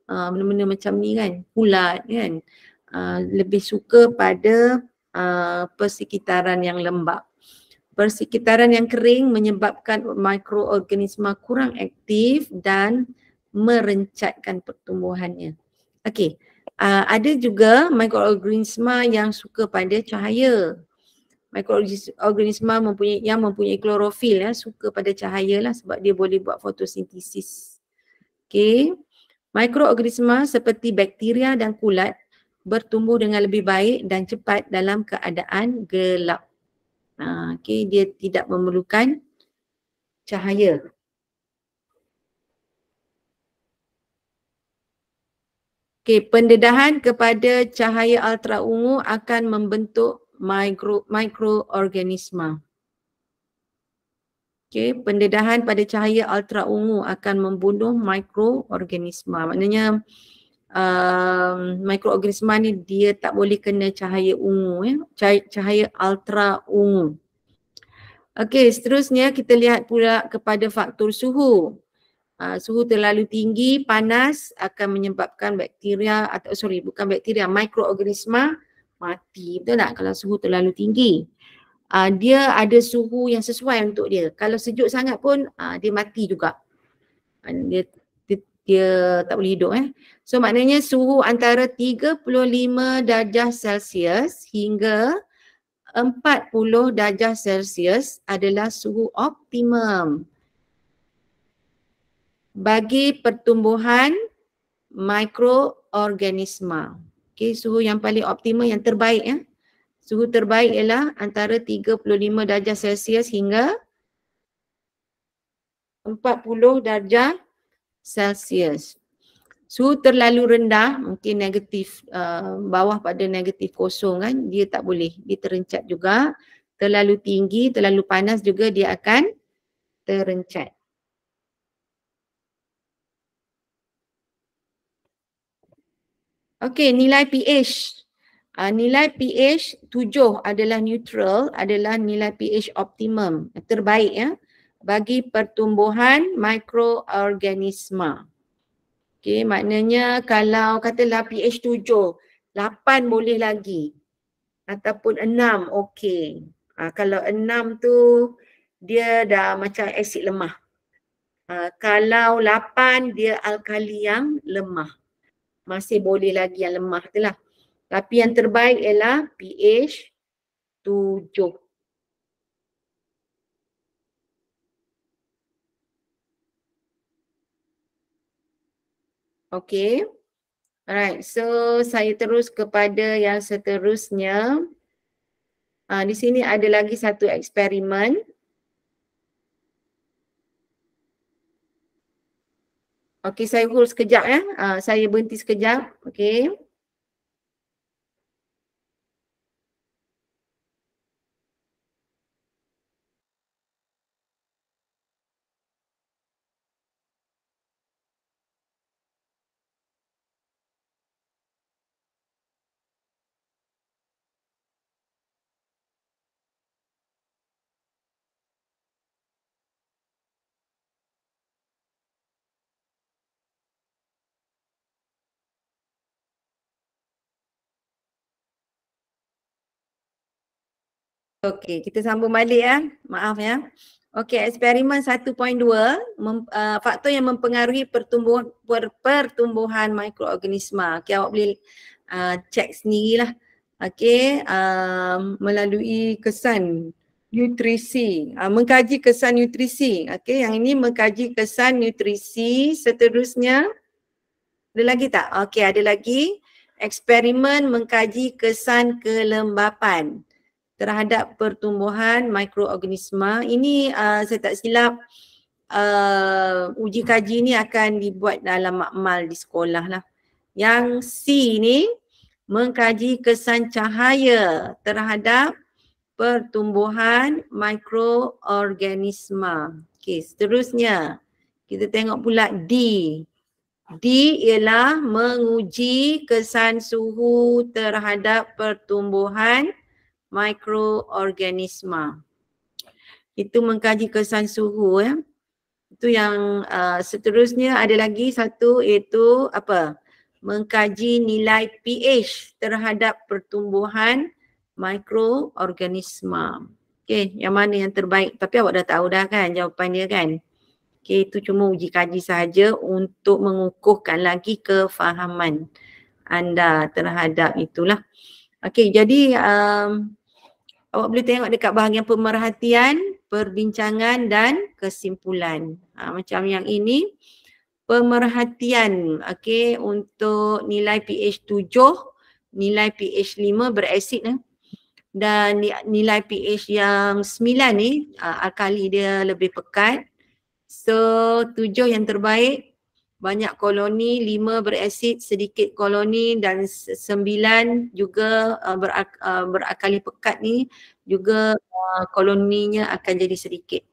benda-benda macam ni kan, ulat kan, lebih suka pada persekitaran yang lembap. Persekitaran yang kering menyebabkan mikroorganisma kurang aktif dan merencatkan pertumbuhannya. Okey. Ada juga mikroorganisma yang suka pada cahaya. Mikroorganisma mempunyai klorofil suka pada cahaya lah sebab dia boleh buat fotosintesis. Okey. Mikroorganisma seperti bakteria dan kulat bertumbuh dengan lebih baik dan cepat dalam keadaan gelap. Okey, dia tidak memerlukan cahaya. Okey, pendedahan kepada cahaya ultra ungu akan membentuk mikroorganisma. Okey, pendedahan pada cahaya ultra ungu akan membunuh mikroorganisma. Maknanya mikroorganisma ni dia tak boleh kena cahaya ungu cahaya ultra ungu. Okey, seterusnya kita lihat pula kepada faktor suhu. Suhu terlalu tinggi, panas akan menyebabkan bakteria bukan bakteria, mikroorganisma mati. Betul tak? Kalau suhu terlalu tinggi. Dia ada suhu yang sesuai untuk dia. Kalau sejuk sangat pun dia mati juga. Dia tak boleh hidup. So maknanya suhu antara 35 darjah Celsius hingga 40 darjah Celsius adalah suhu optimum bagi pertumbuhan mikroorganisma. Okey, suhu yang paling optimum, yang terbaik Suhu terbaik ialah antara 35 darjah Celsius hingga 40 darjah Celsius. Suhu terlalu rendah, mungkin negatif, bawah pada negatif 0 kan, dia tak boleh, dia terencat juga. Terlalu tinggi, terlalu panas juga dia akan terencat. Okey, nilai pH. Nilai pH 7 adalah neutral, adalah nilai pH optimum, terbaik bagi pertumbuhan mikroorganisma. Okey, maknanya kalau katalah pH 7, 8 boleh lagi ataupun 6 okey. Kalau 6 tu dia dah macam asid lemah. Kalau 8 dia alkali yang lemah. Masih boleh lagi yang lemah tu lah. Tapi yang terbaik ialah pH 7. Okey. Alright, so saya terus kepada yang seterusnya. Di sini ada lagi satu eksperimen. Okey, saya hold sekejap saya berhenti sekejap. Okey. Okey, kita sambung balik Maaf Okey, eksperimen 1.2, faktor yang mempengaruhi pertumbuhan mikroorganisma. Okey, awak boleh cek sendirilah. Okey, melalui kesan nutrisi. Mengkaji kesan nutrisi. Okey, yang ini mengkaji kesan nutrisi. Seterusnya ada lagi tak? Okey, ada lagi. Eksperimen mengkaji kesan kelembapan terhadap pertumbuhan mikroorganisma. Ini saya tak silap uji kaji ni akan dibuat dalam makmal di sekolah lah. Yang C ni mengkaji kesan cahaya terhadap pertumbuhan mikroorganisma. Okey, seterusnya kita tengok pula D. D ialah menguji kesan suhu terhadap pertumbuhan mikroorganisma. Itu mengkaji kesan suhu Itu yang seterusnya ada lagi satu, iaitu apa? Mengkaji nilai pH terhadap pertumbuhan mikroorganisma. Okey, yang mana yang terbaik? Tapi awak dah tahu dah kan jawapan dia kan? Okey, itu cuma uji kaji sahaja untuk mengukuhkan lagi kefahaman anda terhadap itulah. Okey, jadi awak boleh tengok dekat bahagian pemerhatian, perbincangan dan kesimpulan. Macam yang ini, pemerhatian untuk nilai pH 7, nilai pH 5 berasid dan nilai pH yang 9 ni alkali dia lebih pekat. So 7 yang terbaik, banyak koloni, 5 berasid, sedikit koloni dan 9 juga berakali pekat ni juga koloninya akan jadi sedikit.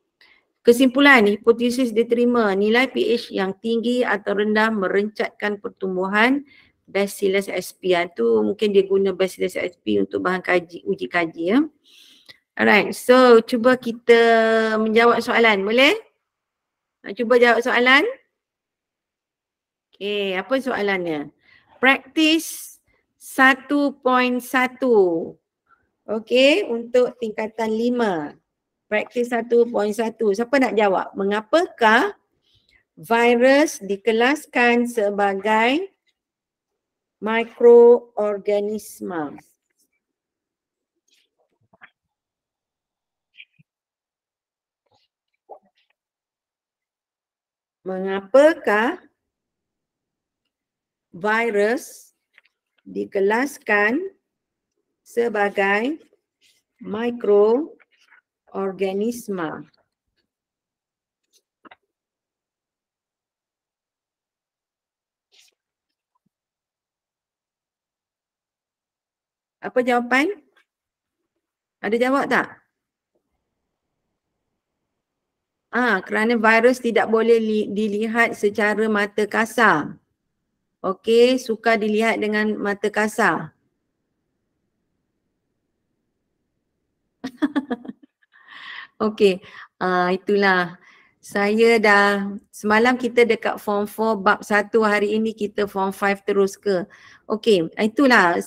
Kesimpulan, hipotesis diterima nilai pH yang tinggi atau rendah merencatkan pertumbuhan Bacillus sp. Tu mungkin dia guna Bacillus sp untuk bahan uji kaji ya. Alright, so cuba kita menjawab soalan, boleh? Cuba jawab soalan. Okay, apa soalannya? Praktis 1.1. Okay, untuk tingkatan 5. Praktis 1.1. Siapa nak jawab? Mengapakah virus dikelaskan sebagai mikroorganisma? Mengapakah virus dikelaskan sebagai mikroorganisma? Apa jawapan? Ada jawab tak? Kerana virus tidak boleh dilihat secara mata kasar. Okey, sukar dilihat dengan mata kasar. Okey, itulah. Saya semalam kita dekat form 4 bab 1, hari ini kita form 5 terus ke. Okey, itulah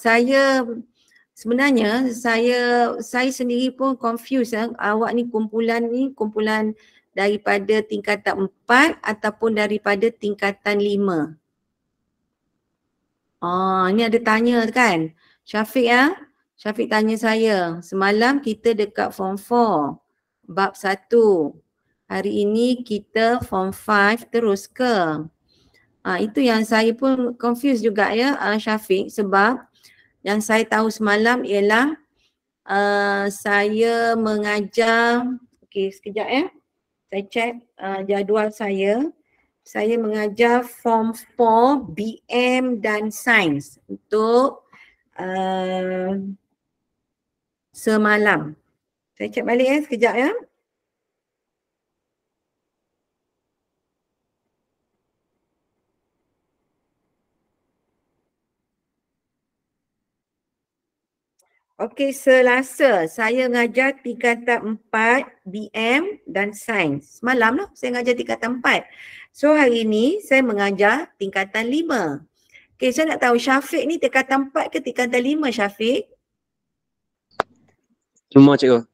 sebenarnya saya sendiri pun confused awak ni kumpulan daripada tingkatan 4 ataupun daripada tingkatan 5. Ni ada tanya kan? Syafiq ya? Syafiq tanya saya, semalam kita dekat form 4 bab 1. Hari ini kita form 5 terus ke? Itu yang saya pun confused juga ya Syafiq, sebab yang saya tahu semalam ialah saya mengajar, okey sekejap ya. Saya check jadual saya. Saya mengajar form 4 BM dan Sains untuk semalam. Saya check balik ya sekejap ya. Okey, Selasa saya mengajar tingkatan 4 BM dan Sains. Semalam lah saya mengajar tingkatan 4. So hari ini saya mengajar tingkatan 5. Okey, saya nak tahu Syafiq ni tingkatan 4 ke tingkatan 5 Syafiq? 5 cikgu.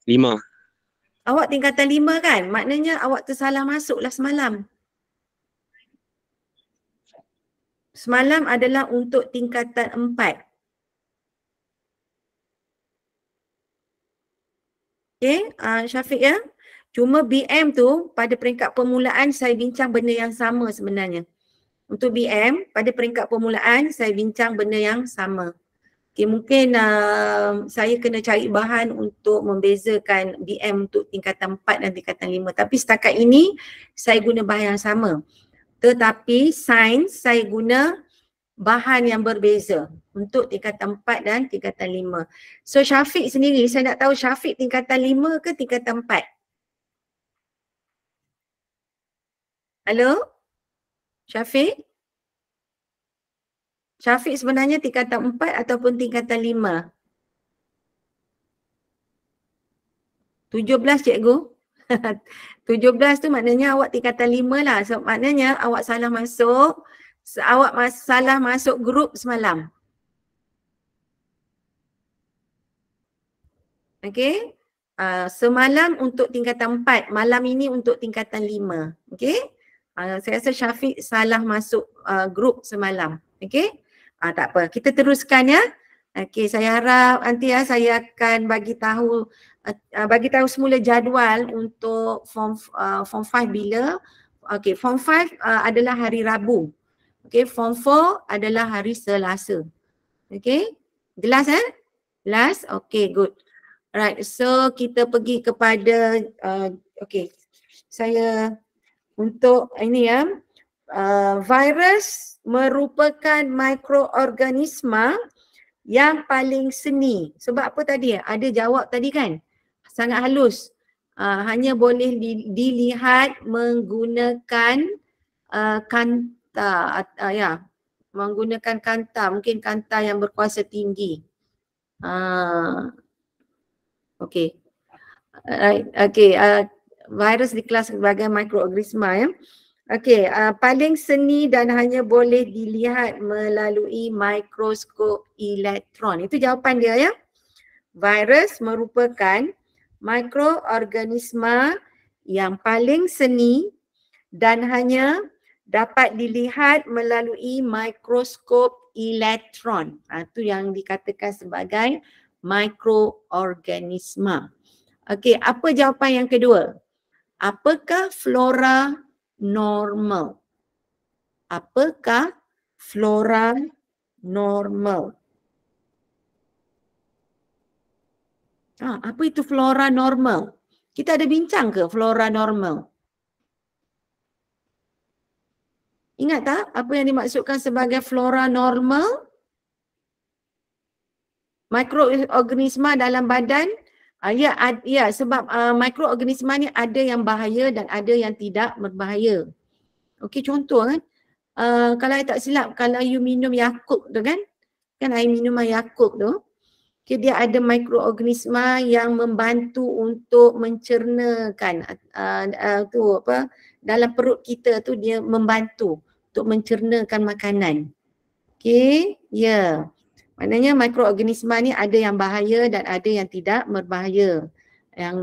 5. Awak tingkatan 5 kan? Maknanya awak tersalah masuk lah semalam. Semalam adalah untuk tingkatan 4. Okay, Syafiq ya. Cuma BM tu pada peringkat permulaan saya bincang benda yang sama sebenarnya. Untuk BM pada peringkat permulaan saya bincang benda yang sama. Okay, mungkin saya kena cari bahan untuk membezakan BM untuk tingkatan 4 dan tingkatan 5. Tapi setakat ini saya guna bahan yang sama. Tetapi sains saya guna bahan yang berbeza untuk tingkatan 4 dan tingkatan 5. So Syafiq sendiri, saya nak tahu Syafiq tingkatan 5 ke tingkatan 4? Halo? Syafiq? Syafiq sebenarnya tingkatan 4 ataupun tingkatan 5? 17 cikgu. 17 tu maknanya awak tingkatan 5 lah. So maknanya awak salah masuk. Salah masuk grup semalam. Okey. Semalam untuk tingkatan 4, malam ini untuk tingkatan 5. Okey. Saya rasa Syafiq salah masuk grup semalam. Okey. Tak apa. Kita teruskan ya. Okey, saya harap nanti saya akan bagi tahu semula jadual untuk form 5 bila. Okey, form 5 adalah hari Rabu. Okey, form 4 adalah hari Selasa. Okey, jelas Jelas? Okey, good. Alright, so kita pergi kepada, okey, saya untuk ini ya, virus merupakan mikroorganisma yang paling seni. Sebab apa tadi? Ada jawab tadi kan? Sangat halus. Hanya boleh dilihat menggunakan kanta, ya, menggunakan kanta, mungkin kanta yang berkuasa tinggi. Okey. Alright, okey. Virus dikelas sebagai mikroorganisma ya. Okey, paling seni dan hanya boleh dilihat melalui mikroskop elektron. Itu jawapan dia ya. Virus merupakan mikroorganisma yang paling seni dan hanya dapat dilihat melalui mikroskop elektron. Itu yang dikatakan sebagai mikroorganisma. Okey, apa jawapan yang kedua? Apakah flora normal? Apakah flora normal? Apa itu flora normal? Kita ada bincang ke flora normal? Ingat tak apa yang dimaksudkan sebagai flora normal? Mikroorganisma dalam badan. Ya, sebab mikroorganisma ni ada yang bahaya dan ada yang tidak berbahaya. Okey, contoh kan. Kalau saya tak silap, kalau you minum Yakult tu kan air minuman Yakult tu, okay, dia ada mikroorganisma yang membantu untuk mencernakan dalam perut kita tu, dia membantu untuk mencernakan makanan. Okey, ya. Maknanya mikroorganisma ni ada yang bahaya dan ada yang tidak berbahaya.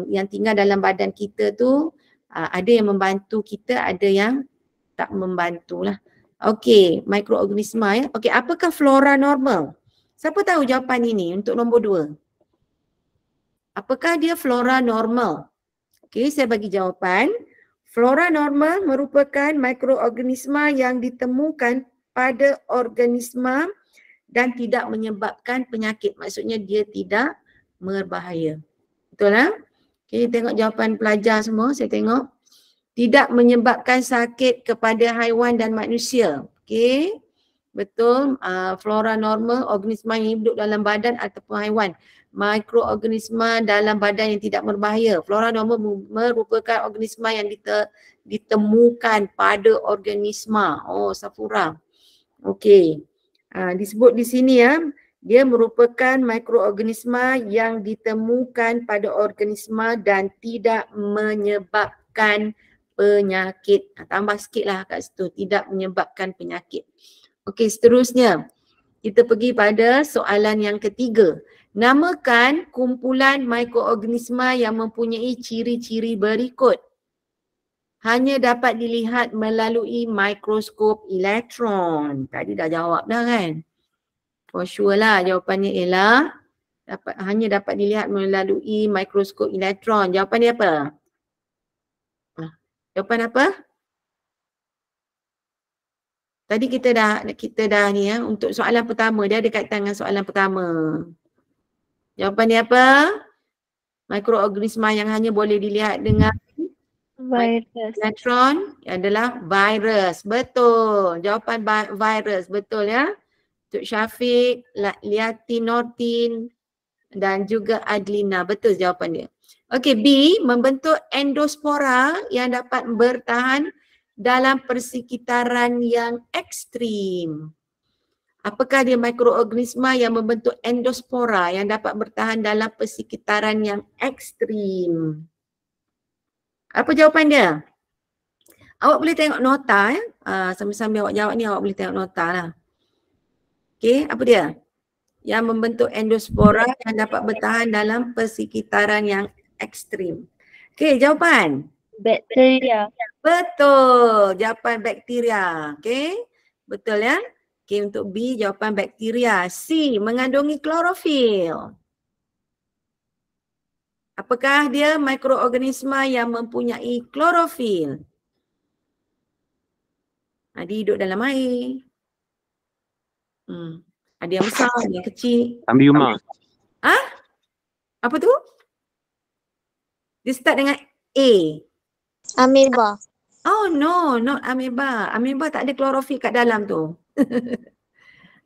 Yang tinggal dalam badan kita tu ada yang membantu kita, ada yang tak membantulah. Okey, mikroorganisma ya. Okey, apakah flora normal? Siapa tahu jawapan ini untuk nombor 2? Apakah dia flora normal? Okey, saya bagi jawapan. Flora normal merupakan mikroorganisma yang ditemukan pada organisma dan tidak menyebabkan penyakit. Maksudnya dia tidak berbahaya. Betul lah? Okay, tengok jawapan pelajar semua. Saya tengok. Tidak menyebabkan sakit kepada haiwan dan manusia. Okay. Betul. Flora normal, organisma yang hidup dalam badan ataupun haiwan. Mikroorganisma dalam badan yang tidak berbahaya. Flora normal merupakan organisma yang ditemukan pada organisma. Oh, Safura. Okey. Disebut di sini ya, dia merupakan mikroorganisma yang ditemukan pada organisma dan tidak menyebabkan penyakit. Tambah sikitlah kat situ, tidak menyebabkan penyakit. Okey, seterusnya kita pergi pada soalan yang ketiga. Namakan kumpulan mikroorganisma yang mempunyai ciri-ciri berikut. Hanya dapat dilihat melalui mikroskop elektron. Tadi dah jawab dah kan? For sure lah jawapannya ialah hanya dapat dilihat melalui mikroskop elektron. Jawapan dia apa? Jawapan apa? Tadi kita dah ni ya, untuk soalan pertama dia ada kaitan dengan soalan pertama. Jawapan dia apa? Mikroorganisma yang hanya boleh dilihat dengan Virus. elektron adalah virus. Betul. Jawapan virus. Betul ya. Untuk Syafiq, Liati Nortin dan juga Adlina. Betul jawapan dia. Okey, B, membentuk endospora yang dapat bertahan dalam persekitaran yang ekstrim. Apakah dia mikroorganisma yang membentuk endospora yang dapat bertahan dalam persekitaran yang ekstrim? Apa jawapan dia? Awak boleh tengok nota ya. Sambil-sambil awak jawab ni awak boleh tengok nota lah. Okey, apa dia? Yang membentuk endospora yang dapat bertahan dalam persekitaran yang ekstrim. Okey, jawapan? Bakteria. Betul. Jawapan bakteria. Okey. Betul ya? Okey, untuk B jawapan bakteria. C, mengandungi klorofil. Apakah dia mikroorganisma yang mempunyai klorofil? Dia hidup dalam air. Ada yang besar, ada yang kecil. Ambiuma. Apa tu? Dia start dengan A. Ameba. Oh no, not ameba. Ameba tak ada klorofil kat dalam tu.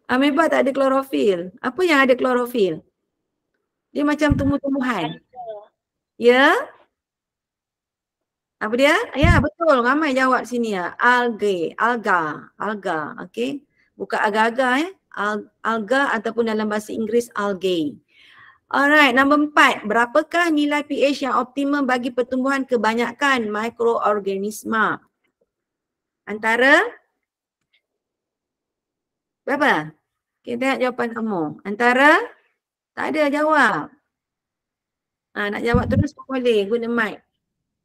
Ameba tak ada klorofil. Apa yang ada klorofil? Dia macam tumbuh-tumbuhan. Ya? Apa dia? Ya, betul. Ramai jawab sini ya. Alga. Okey. Bukan agak-agak alga ataupun dalam bahasa Inggeris algae. Alright, nombor 4. Berapakah nilai pH yang optimum bagi pertumbuhan kebanyakan mikroorganisma? Antara berapa? Kita tengok jawapan kamu. Antara tak ada jawab. Nak jawab terus pun boleh guna mic.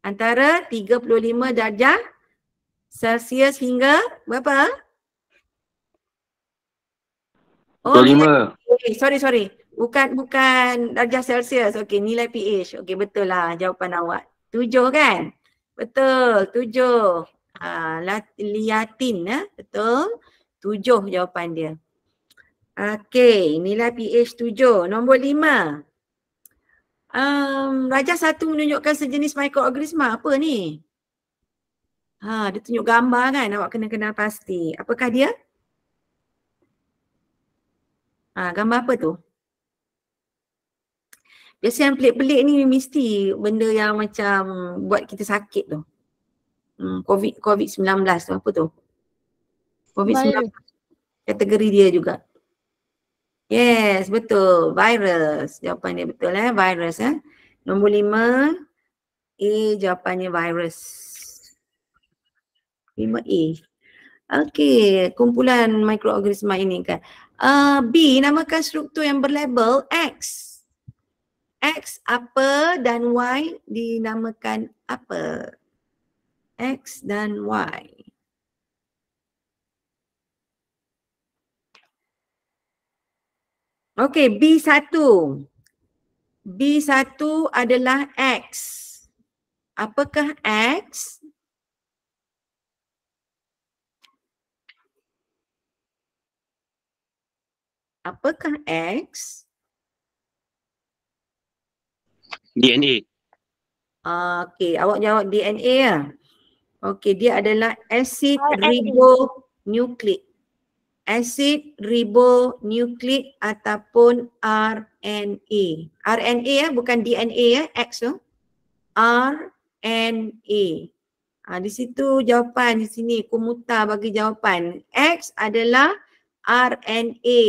Antara 35 darjah Celsius hingga berapa? 25. Okay, sorry. Bukan darjah Celsius. Okey, nilai pH. Okey, betul lah jawapan awak. 7 kan? Betul, 7. Liatin betul. 7 jawapan dia. Okey, nilai pH 7. Nombor 5. Rajah 1 menunjukkan sejenis mikroorganisma. Apa ni? Dia tunjuk gambar kan? Awak kena kenal pasti. Apakah dia? Gambar apa tu? Biasa yang pelik-pelik ni mesti benda yang macam buat kita sakit tu. COVID-19 tu. Apa tu? COVID-19. Kategori dia juga. Yes, betul. Virus. Jawapan dia betul virus Nombor 5. A jawapannya virus. 5A. Okey, kumpulan mikroorganisma ini kan. B, namakan struktur yang berlabel X. X apa dan Y dinamakan apa? X dan Y. Okey, B1. B1 adalah X. Apakah X? Apakah X? DNA. Okey, awak jawab DNA ya. Okey, dia adalah acid ribonucleic. Acid ribonucleic ataupun RNA. RNA bukan DNA X tu. RNA. Di situ jawapan di sini Kumuta bagi jawapan. X adalah RNA.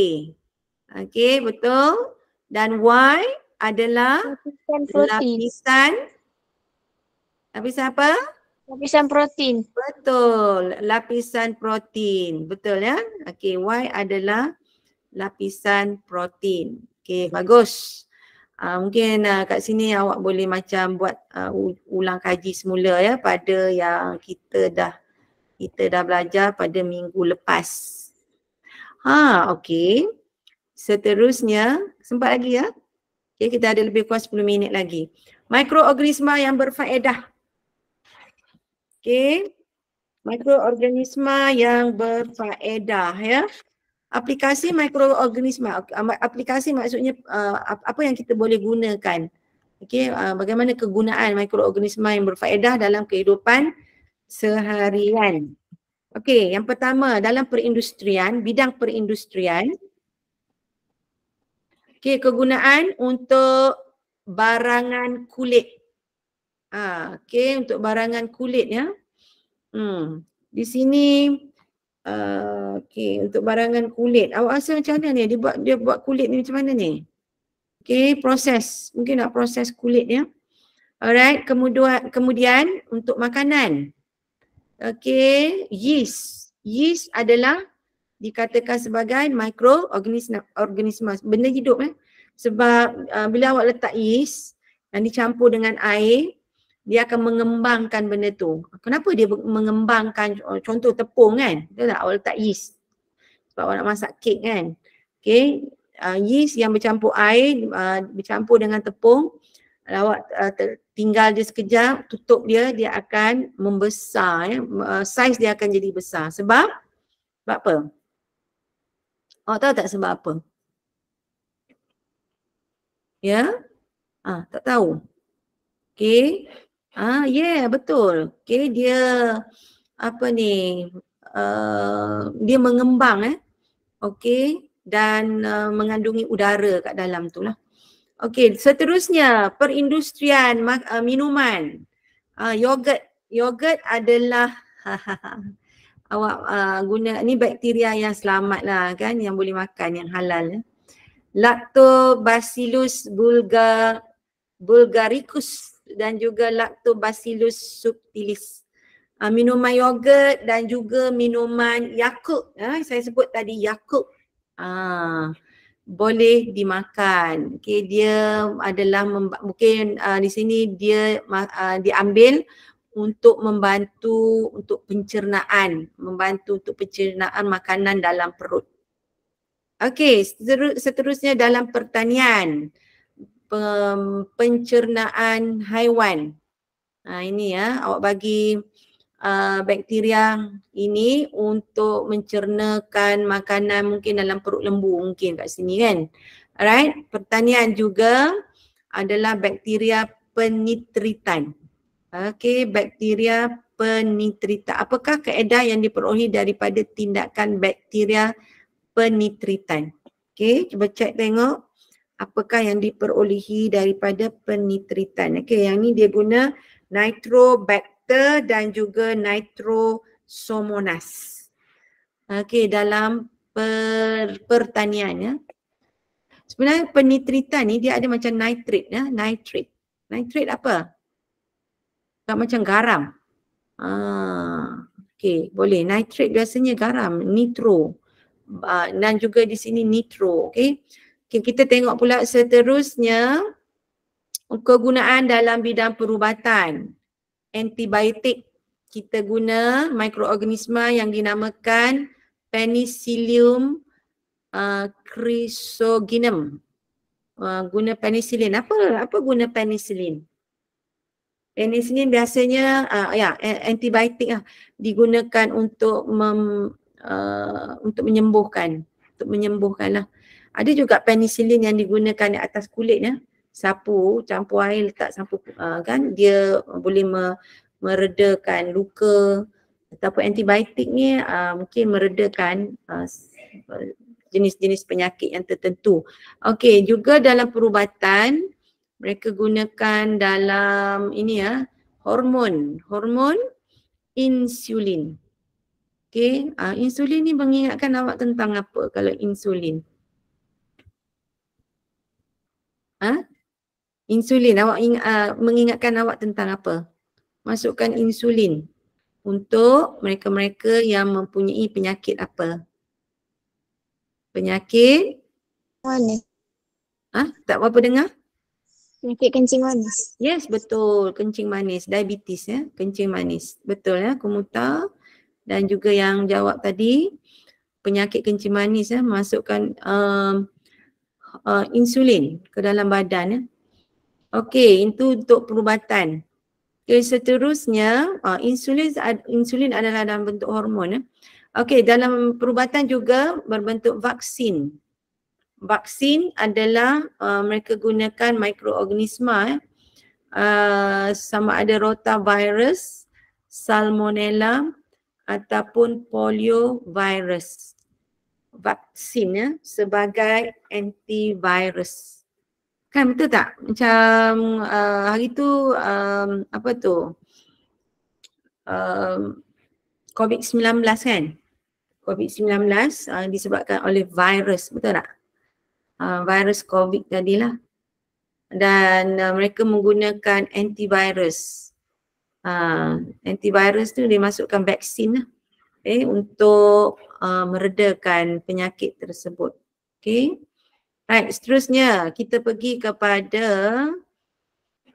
Okey, betul. Dan Y adalah lapisan apa? Lapisan protein. Betul, lapisan protein. Betul ya? Okey, Y adalah lapisan protein. Okey, bagus. Mungkin kat sini awak boleh macam buat ulang kaji semula ya pada yang kita dah belajar pada minggu lepas. Okey. Seterusnya, sempat lagi ya? Okay, kita ada lebih kurang 10 minit lagi. Mikroorganisma yang berfaedah. Okey. Mikroorganisma yang berfaedah ya. Aplikasi mikroorganisma. Aplikasi maksudnya apa yang kita boleh gunakan. Okey, bagaimana kegunaan mikroorganisma yang berfaedah dalam kehidupan seharian. Okey, yang pertama dalam perindustrian, bidang perindustrian. Okey, kegunaan untuk barangan kulit. Okey, untuk barangan kulit ya. Di sini okey, untuk barangan kulit. Awak rasa macam mana ni? Dia buat kulit ni macam mana ni? Okey, proses. Mungkin nak proses kulit ya. Alright, kemudian untuk makanan. Okey, yeast. Yeast adalah dikatakan sebagai mikroorganisma, benda hidup sebab bila awak letak yeast dan dicampur dengan air, dia akan mengembangkan benda tu. Kenapa dia mengembangkan? Contoh tepung kan, betul tak? Awak letak yeast sebab awak nak masak kek kan. Okay, yeast yang bercampur air, bercampur dengan tepung, awak tinggal dia sekejap, tutup dia akan membesar saiz dia akan jadi besar. Sebab apa? Awak tahu tak sebab apa? Ya? Tak tahu. Okey. Betul. Okey, dia apa ni? Dia mengembang okey, dan mengandungi udara kat dalam tu lah. Okey, seterusnya perindustrian minuman. Yogurt yogurt adalah awak guna ni bakteria yang selamat lah kan, yang boleh makan, yang halal. Lactobacillus bulgaricus dan juga Lactobacillus subtilis. Minuman yogurt dan juga minuman Yakult. Saya sebut tadi Yakult. Boleh dimakan. Okay, dia adalah mungkin di sini dia diambil untuk membantu untuk pencernaan, makanan dalam perut. Okey, seterusnya dalam pertanian, pencernaan haiwan. Ini ya, awak bagi bakteria ini untuk mencernakan makanan mungkin dalam perut lembu mungkin kat sini kan. Alright, pertanian juga adalah bakteria penitritan. Okey, bakteria penitritan. Apakah kaedah yang diperolehi daripada tindakan bakteria penitritan? Okey, cuba cek tengok apakah yang diperolehi daripada penitritan. Okey, yang ni dia guna Nitrobacter dan juga Nitrosomonas. Okey, dalam pertanian ya. Sebenarnya penitritan ni dia ada macam nitrate ya, nitrate. Nitrate apa? Tak macam garam. Okey, boleh. Nitrate biasanya garam, nitro. Dan juga di sini nitro, okey. Okay, kita tengok pula seterusnya kegunaan dalam bidang perubatan. Antibiotik, kita guna mikroorganisma yang dinamakan Penicillium chrysogenum. Guna penicillin. Apa guna penicillin? Penicillin biasanya antibiotik lah, digunakan untuk menyembuhkan, lah. Ada juga penicillin yang digunakan di atas kulit ya. Sapu, campur air, letak sapu kan, dia boleh meredakan luka. Ataupun antibiotik ni mungkin meredakan jenis-jenis penyakit yang tertentu. Okey, juga dalam perubatan mereka gunakan dalam ini ya, hormon insulin. Okey, insulin ni mengingatkan awak tentang apa kalau insulin? Insulin awak mengingatkan awak tentang apa? Masukkan insulin untuk mereka-mereka yang mempunyai penyakit apa? Penyakit Manis. Tak berapa dengar? Penyakit kencing manis. Yes, betul. Kencing manis, diabetes ya, kencing manis. Betul ya, Komuta. Dan juga yang jawab tadi, penyakit kencing manis ya, masukkan insulin ke dalam badan ya. Okey, itu untuk perubatan. Okay, seterusnya insulin adalah dalam bentuk hormon ya. Okey, dalam perubatan juga berbentuk vaksin. Vaksin adalah mereka gunakan mikroorganisma sama ada rotavirus, salmonella ataupun poliovirus. Vaksin ya, sebagai antivirus. Kan betul tak? Macam hari tu COVID-19 kan? COVID-19 disebabkan oleh virus, betul tak? Virus COVID tadilah. Dan mereka menggunakan antivirus. Antivirus tu dia masukkan vaksin lah. Okay, untuk meredakan penyakit tersebut. Okay. Right, seterusnya kita pergi kepada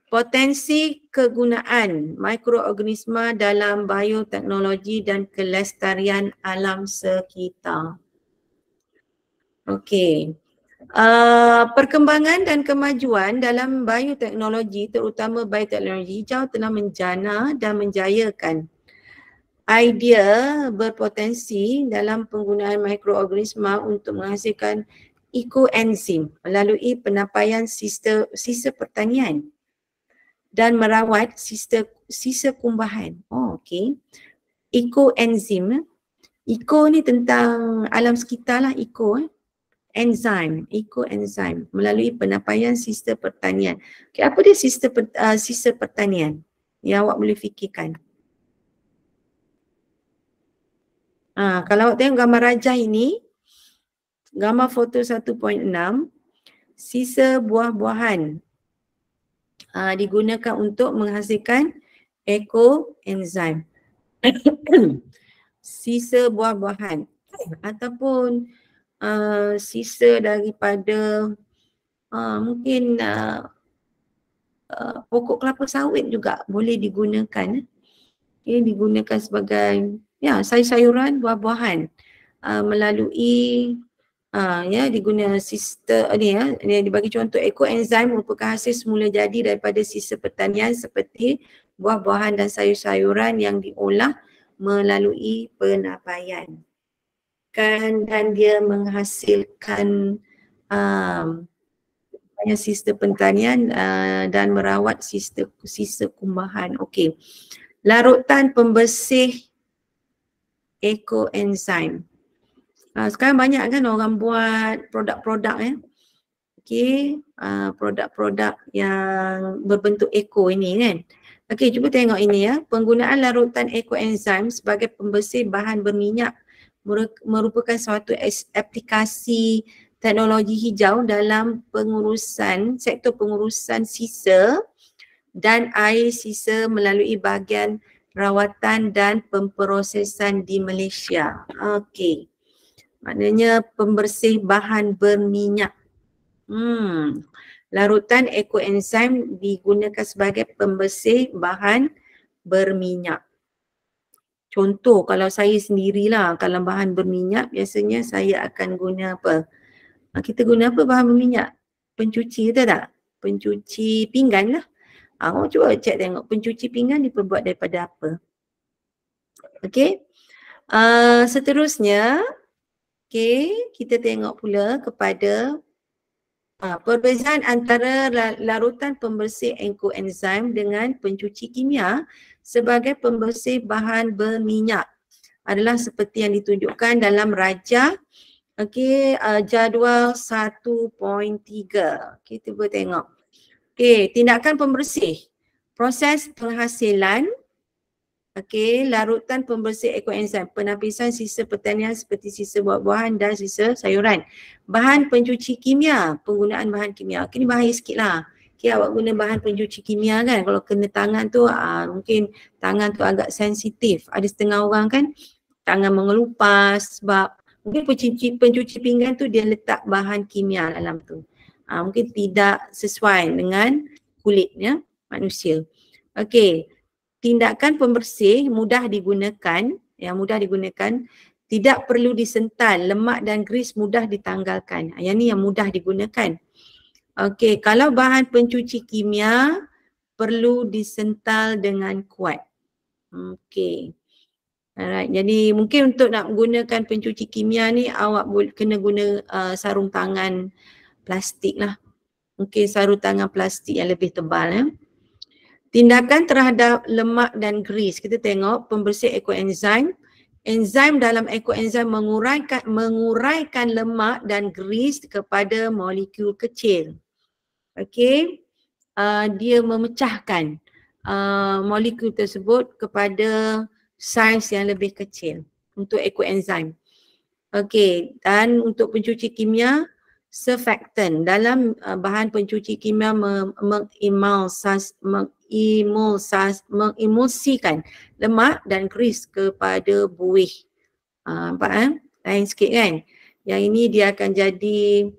potensi kegunaan mikroorganisma dalam bioteknologi dan kelestarian alam sekitar. Okey. Perkembangan dan kemajuan dalam bioteknologi, terutama bioteknologi hijau, telah menjana dan menjayakan idea berpotensi dalam penggunaan mikroorganisma untuk menghasilkan ekoenzim melalui penapaian sisa pertanian dan merawat sisa kumbahan. Okey. Ekoenzim. Eko ni tentang alam sekitar lah, enzim, ekoenzim melalui penapaian sisa pertanian. Okay, apa dia sisa pertanian yang awak boleh fikirkan? Kalau awak tengok gambar rajah ini, gambar foto 1.6, sisa buah-buahan digunakan untuk menghasilkan ekoenzim. Sisa buah-buahan ataupun sisa daripada mungkin pokok kelapa sawit juga boleh digunakan. Digunakan sebagai sayur-sayuran, buah-buahan melalui diguna sistem ni dibagi contoh, ekoenzim merupakan hasil semula jadi daripada sisa pertanian seperti buah-buahan dan sayur-sayuran yang diolah melalui penapaian. Dan dia menghasilkan sistem pertanian dan merawat sisa kumbahan. Okey. Larutan pembersih ekoenzim. Sekarang banyak kan orang buat produk-produk produk-produk yang berbentuk eko ini kan. Okey, cuba tengok ini ya. Penggunaan larutan ekoenzim sebagai pembersih bahan berminyak merupakan suatu aplikasi teknologi hijau dalam sektor pengurusan sisa dan air sisa melalui bahagian rawatan dan pemprosesan di Malaysia. Okey. Maknanya pembersih bahan berminyak. Larutan ekoenzim digunakan sebagai pembersih bahan berminyak. Contoh kalau saya sendirilah, kalau bahan berminyak biasanya saya akan guna apa? Kita guna apa bahan berminyak? Pencuci, betul tak? Pencuci pinggan lah. Awak cuba cek tengok pencuci pinggan diperbuat daripada apa. Okey. Seterusnya, kita tengok pula kepada perbezaan antara larutan pembersih ekoenzim dengan pencuci kimia sebagai pembersih bahan berminyak adalah seperti yang ditunjukkan dalam rajah jadual 1.3. Kita cuba tengok. Tindakan pembersih. Proses penghasilan larutan pembersih ekoenzim, penapisan sisa pertanian seperti sisa buah-buahan dan sisa sayuran. Bahan pencuci kimia, penggunaan bahan kimia. Ini bahaya sikit lah. Awak guna bahan pencuci kimia kan, kalau kena tangan tu mungkin tangan tu agak sensitif. Ada setengah orang kan tangan mengelupas sebab mungkin pencuci pinggan tu dia letak bahan kimia dalam tu. Mungkin tidak sesuai dengan kulitnya manusia. Okey. Tindakan pembersih mudah digunakan, tidak perlu disental, lemak dan grease mudah ditanggalkan. Yang ni yang mudah digunakan. Okey, kalau bahan pencuci kimia perlu disental dengan kuat. Okey. Alright, jadi mungkin untuk nak gunakan pencuci kimia ni awak kena guna sarung tangan plastik lah. Mungkin sarung tangan plastik yang lebih tebal. Tindakan terhadap lemak dan grease. Kita tengok pembersih ekoenzim. Enzim dalam ekoenzim menguraikan lemak dan grease kepada molekul kecil. Okey. Dia memecahkan molekul tersebut kepada saiz yang lebih kecil untuk ekoenzim. Okey, dan untuk pencuci kimia, surfactant dalam bahan pencuci kimia mengimulsikan lemak dan grease kepada buih. Nampak lain sikit kan? Yang ini dia akan jadi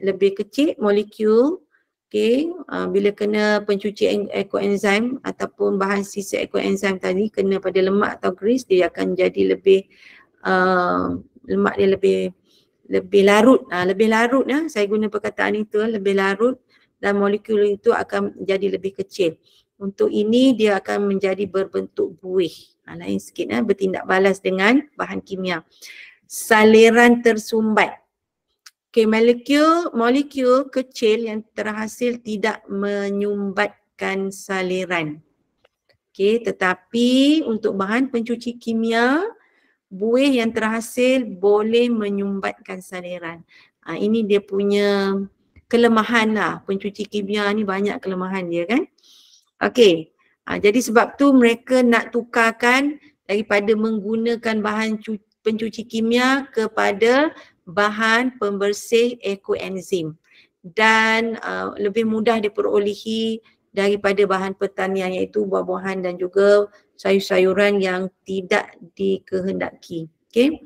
lebih kecil molekul. Okey, bila kena pencuci ekoenzim ataupun bahan sisa ekoenzim tadi kena pada lemak atau grease, dia akan jadi lebih lemak dia lebih larut. Lebih larut saya guna perkataan itu, lebih larut dan molekul itu akan jadi lebih kecil. Untuk ini dia akan menjadi berbentuk buih. Lain sikit bertindak balas dengan bahan kimia. Saliran tersumbat. Okey, molekul kecil yang terhasil tidak menyumbatkan saliran. Okey, tetapi untuk bahan pencuci kimia, buih yang terhasil boleh menyumbatkan saliran. Ini dia punya kelemahan lah. Pencuci kimia ni banyak kelemahan dia kan. Okey, jadi sebab tu mereka nak tukarkan daripada menggunakan bahan pencuci kimia kepada bahan pembersih ekoenzim dan lebih mudah diperolehi daripada bahan pertanian iaitu buah-buahan dan juga sayur-sayuran yang tidak dikehendaki. Okay.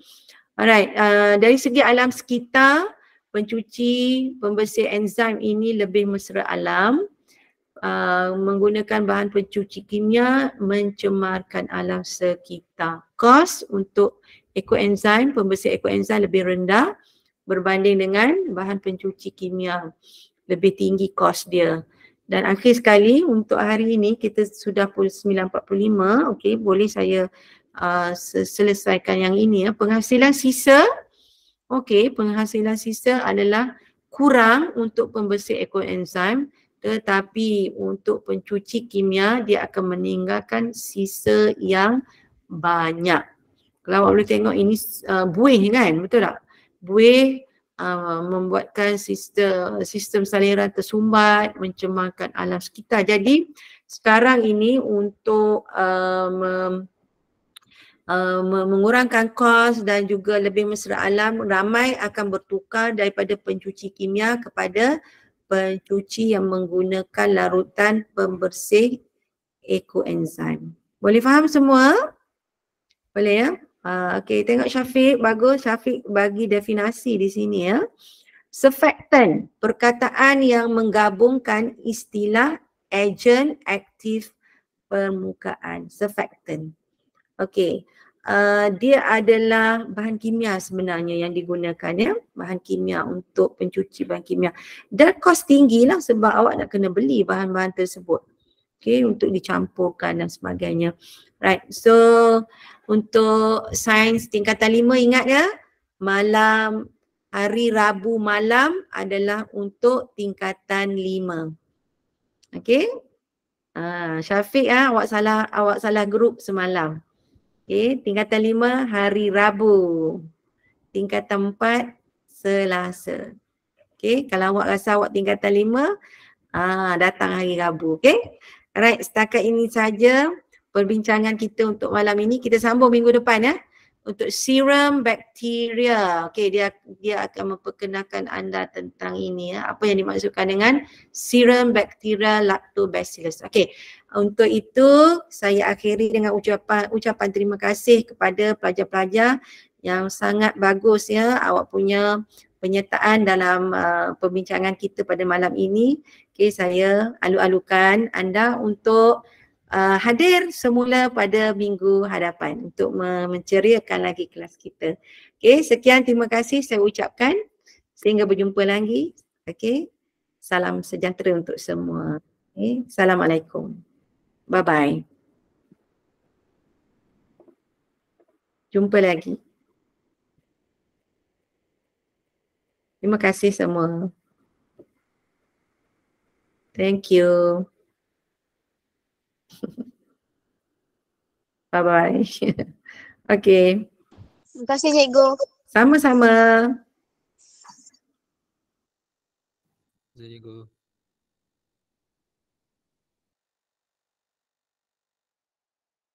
Alright, dari segi alam sekitar, pencuci pembersih enzim ini lebih mesra alam. Menggunakan bahan pencuci kimia mencemarkan alam sekitar. Kos untuk ekoenzim, pembersih ekoenzim lebih rendah berbanding dengan bahan pencuci kimia. Lebih tinggi kos dia. Dan akhir sekali untuk hari ini kita sudah pukul 9.45. Okey, boleh saya selesaikan yang ini ya. Penghasilan sisa, okey, penghasilan sisa adalah kurang untuk pembersih ekoenzim, tetapi untuk pencuci kimia dia akan meninggalkan sisa yang banyak. Kalau awak boleh tengok ini buih kan, betul tak? Buih membuatkan sistem saliran tersumbat, mencemarkan alam sekitar. Jadi sekarang ini untuk mengurangkan kos dan juga lebih mesra alam, ramai akan bertukar daripada pencuci kimia kepada pencuci yang menggunakan larutan pembersih ekoenzim. Boleh faham semua? Boleh ya? Okey, tengok Syafiq, bagus. Syafiq bagi definisi di sini ya. Surfactant, perkataan yang menggabungkan istilah ejen aktif permukaan. Surfactant. Okey. Dia adalah bahan kimia sebenarnya yang digunakan ya, bahan kimia untuk pencuci bahan kimia. Dan kos tinggi lah sebab awak nak kena beli bahan-bahan tersebut. Okay, untuk dicampurkan dan sebagainya. Right, so untuk sains tingkatan 5 ingat ya, malam hari Rabu malam adalah untuk tingkatan 5. Okay, Syafiq awak salah grup semalam. Okay, tingkatan 5 hari Rabu. Tingkatan 4 Selasa. Okay, kalau awak rasa awak tingkatan 5, datang hari Rabu. Okay, alright, setakat ini saja perbincangan kita untuk malam ini. Kita sambung minggu depan ya. Untuk serum bakteria. Okay, dia akan memperkenalkan anda tentang ini ya. Apa yang dimaksudkan dengan serum bakteria lactobacillus. Okay, untuk itu saya akhiri dengan ucapan terima kasih kepada pelajar-pelajar yang sangat bagus ya. Awak punya penyertaan dalam perbincangan kita pada malam ini. Okay, saya alu-alukan anda untuk hadir semula pada minggu hadapan untuk menceriakan lagi kelas kita. Okay, sekian, terima kasih saya ucapkan. Sehingga berjumpa lagi. Okay, salam sejahtera untuk semua. Okay, Assalamualaikum. Bye-bye. Jumpa lagi. Terima kasih semua. Thank you. Bye-bye. Okay. Terima kasih cikgu. Sama-sama. Cikgu.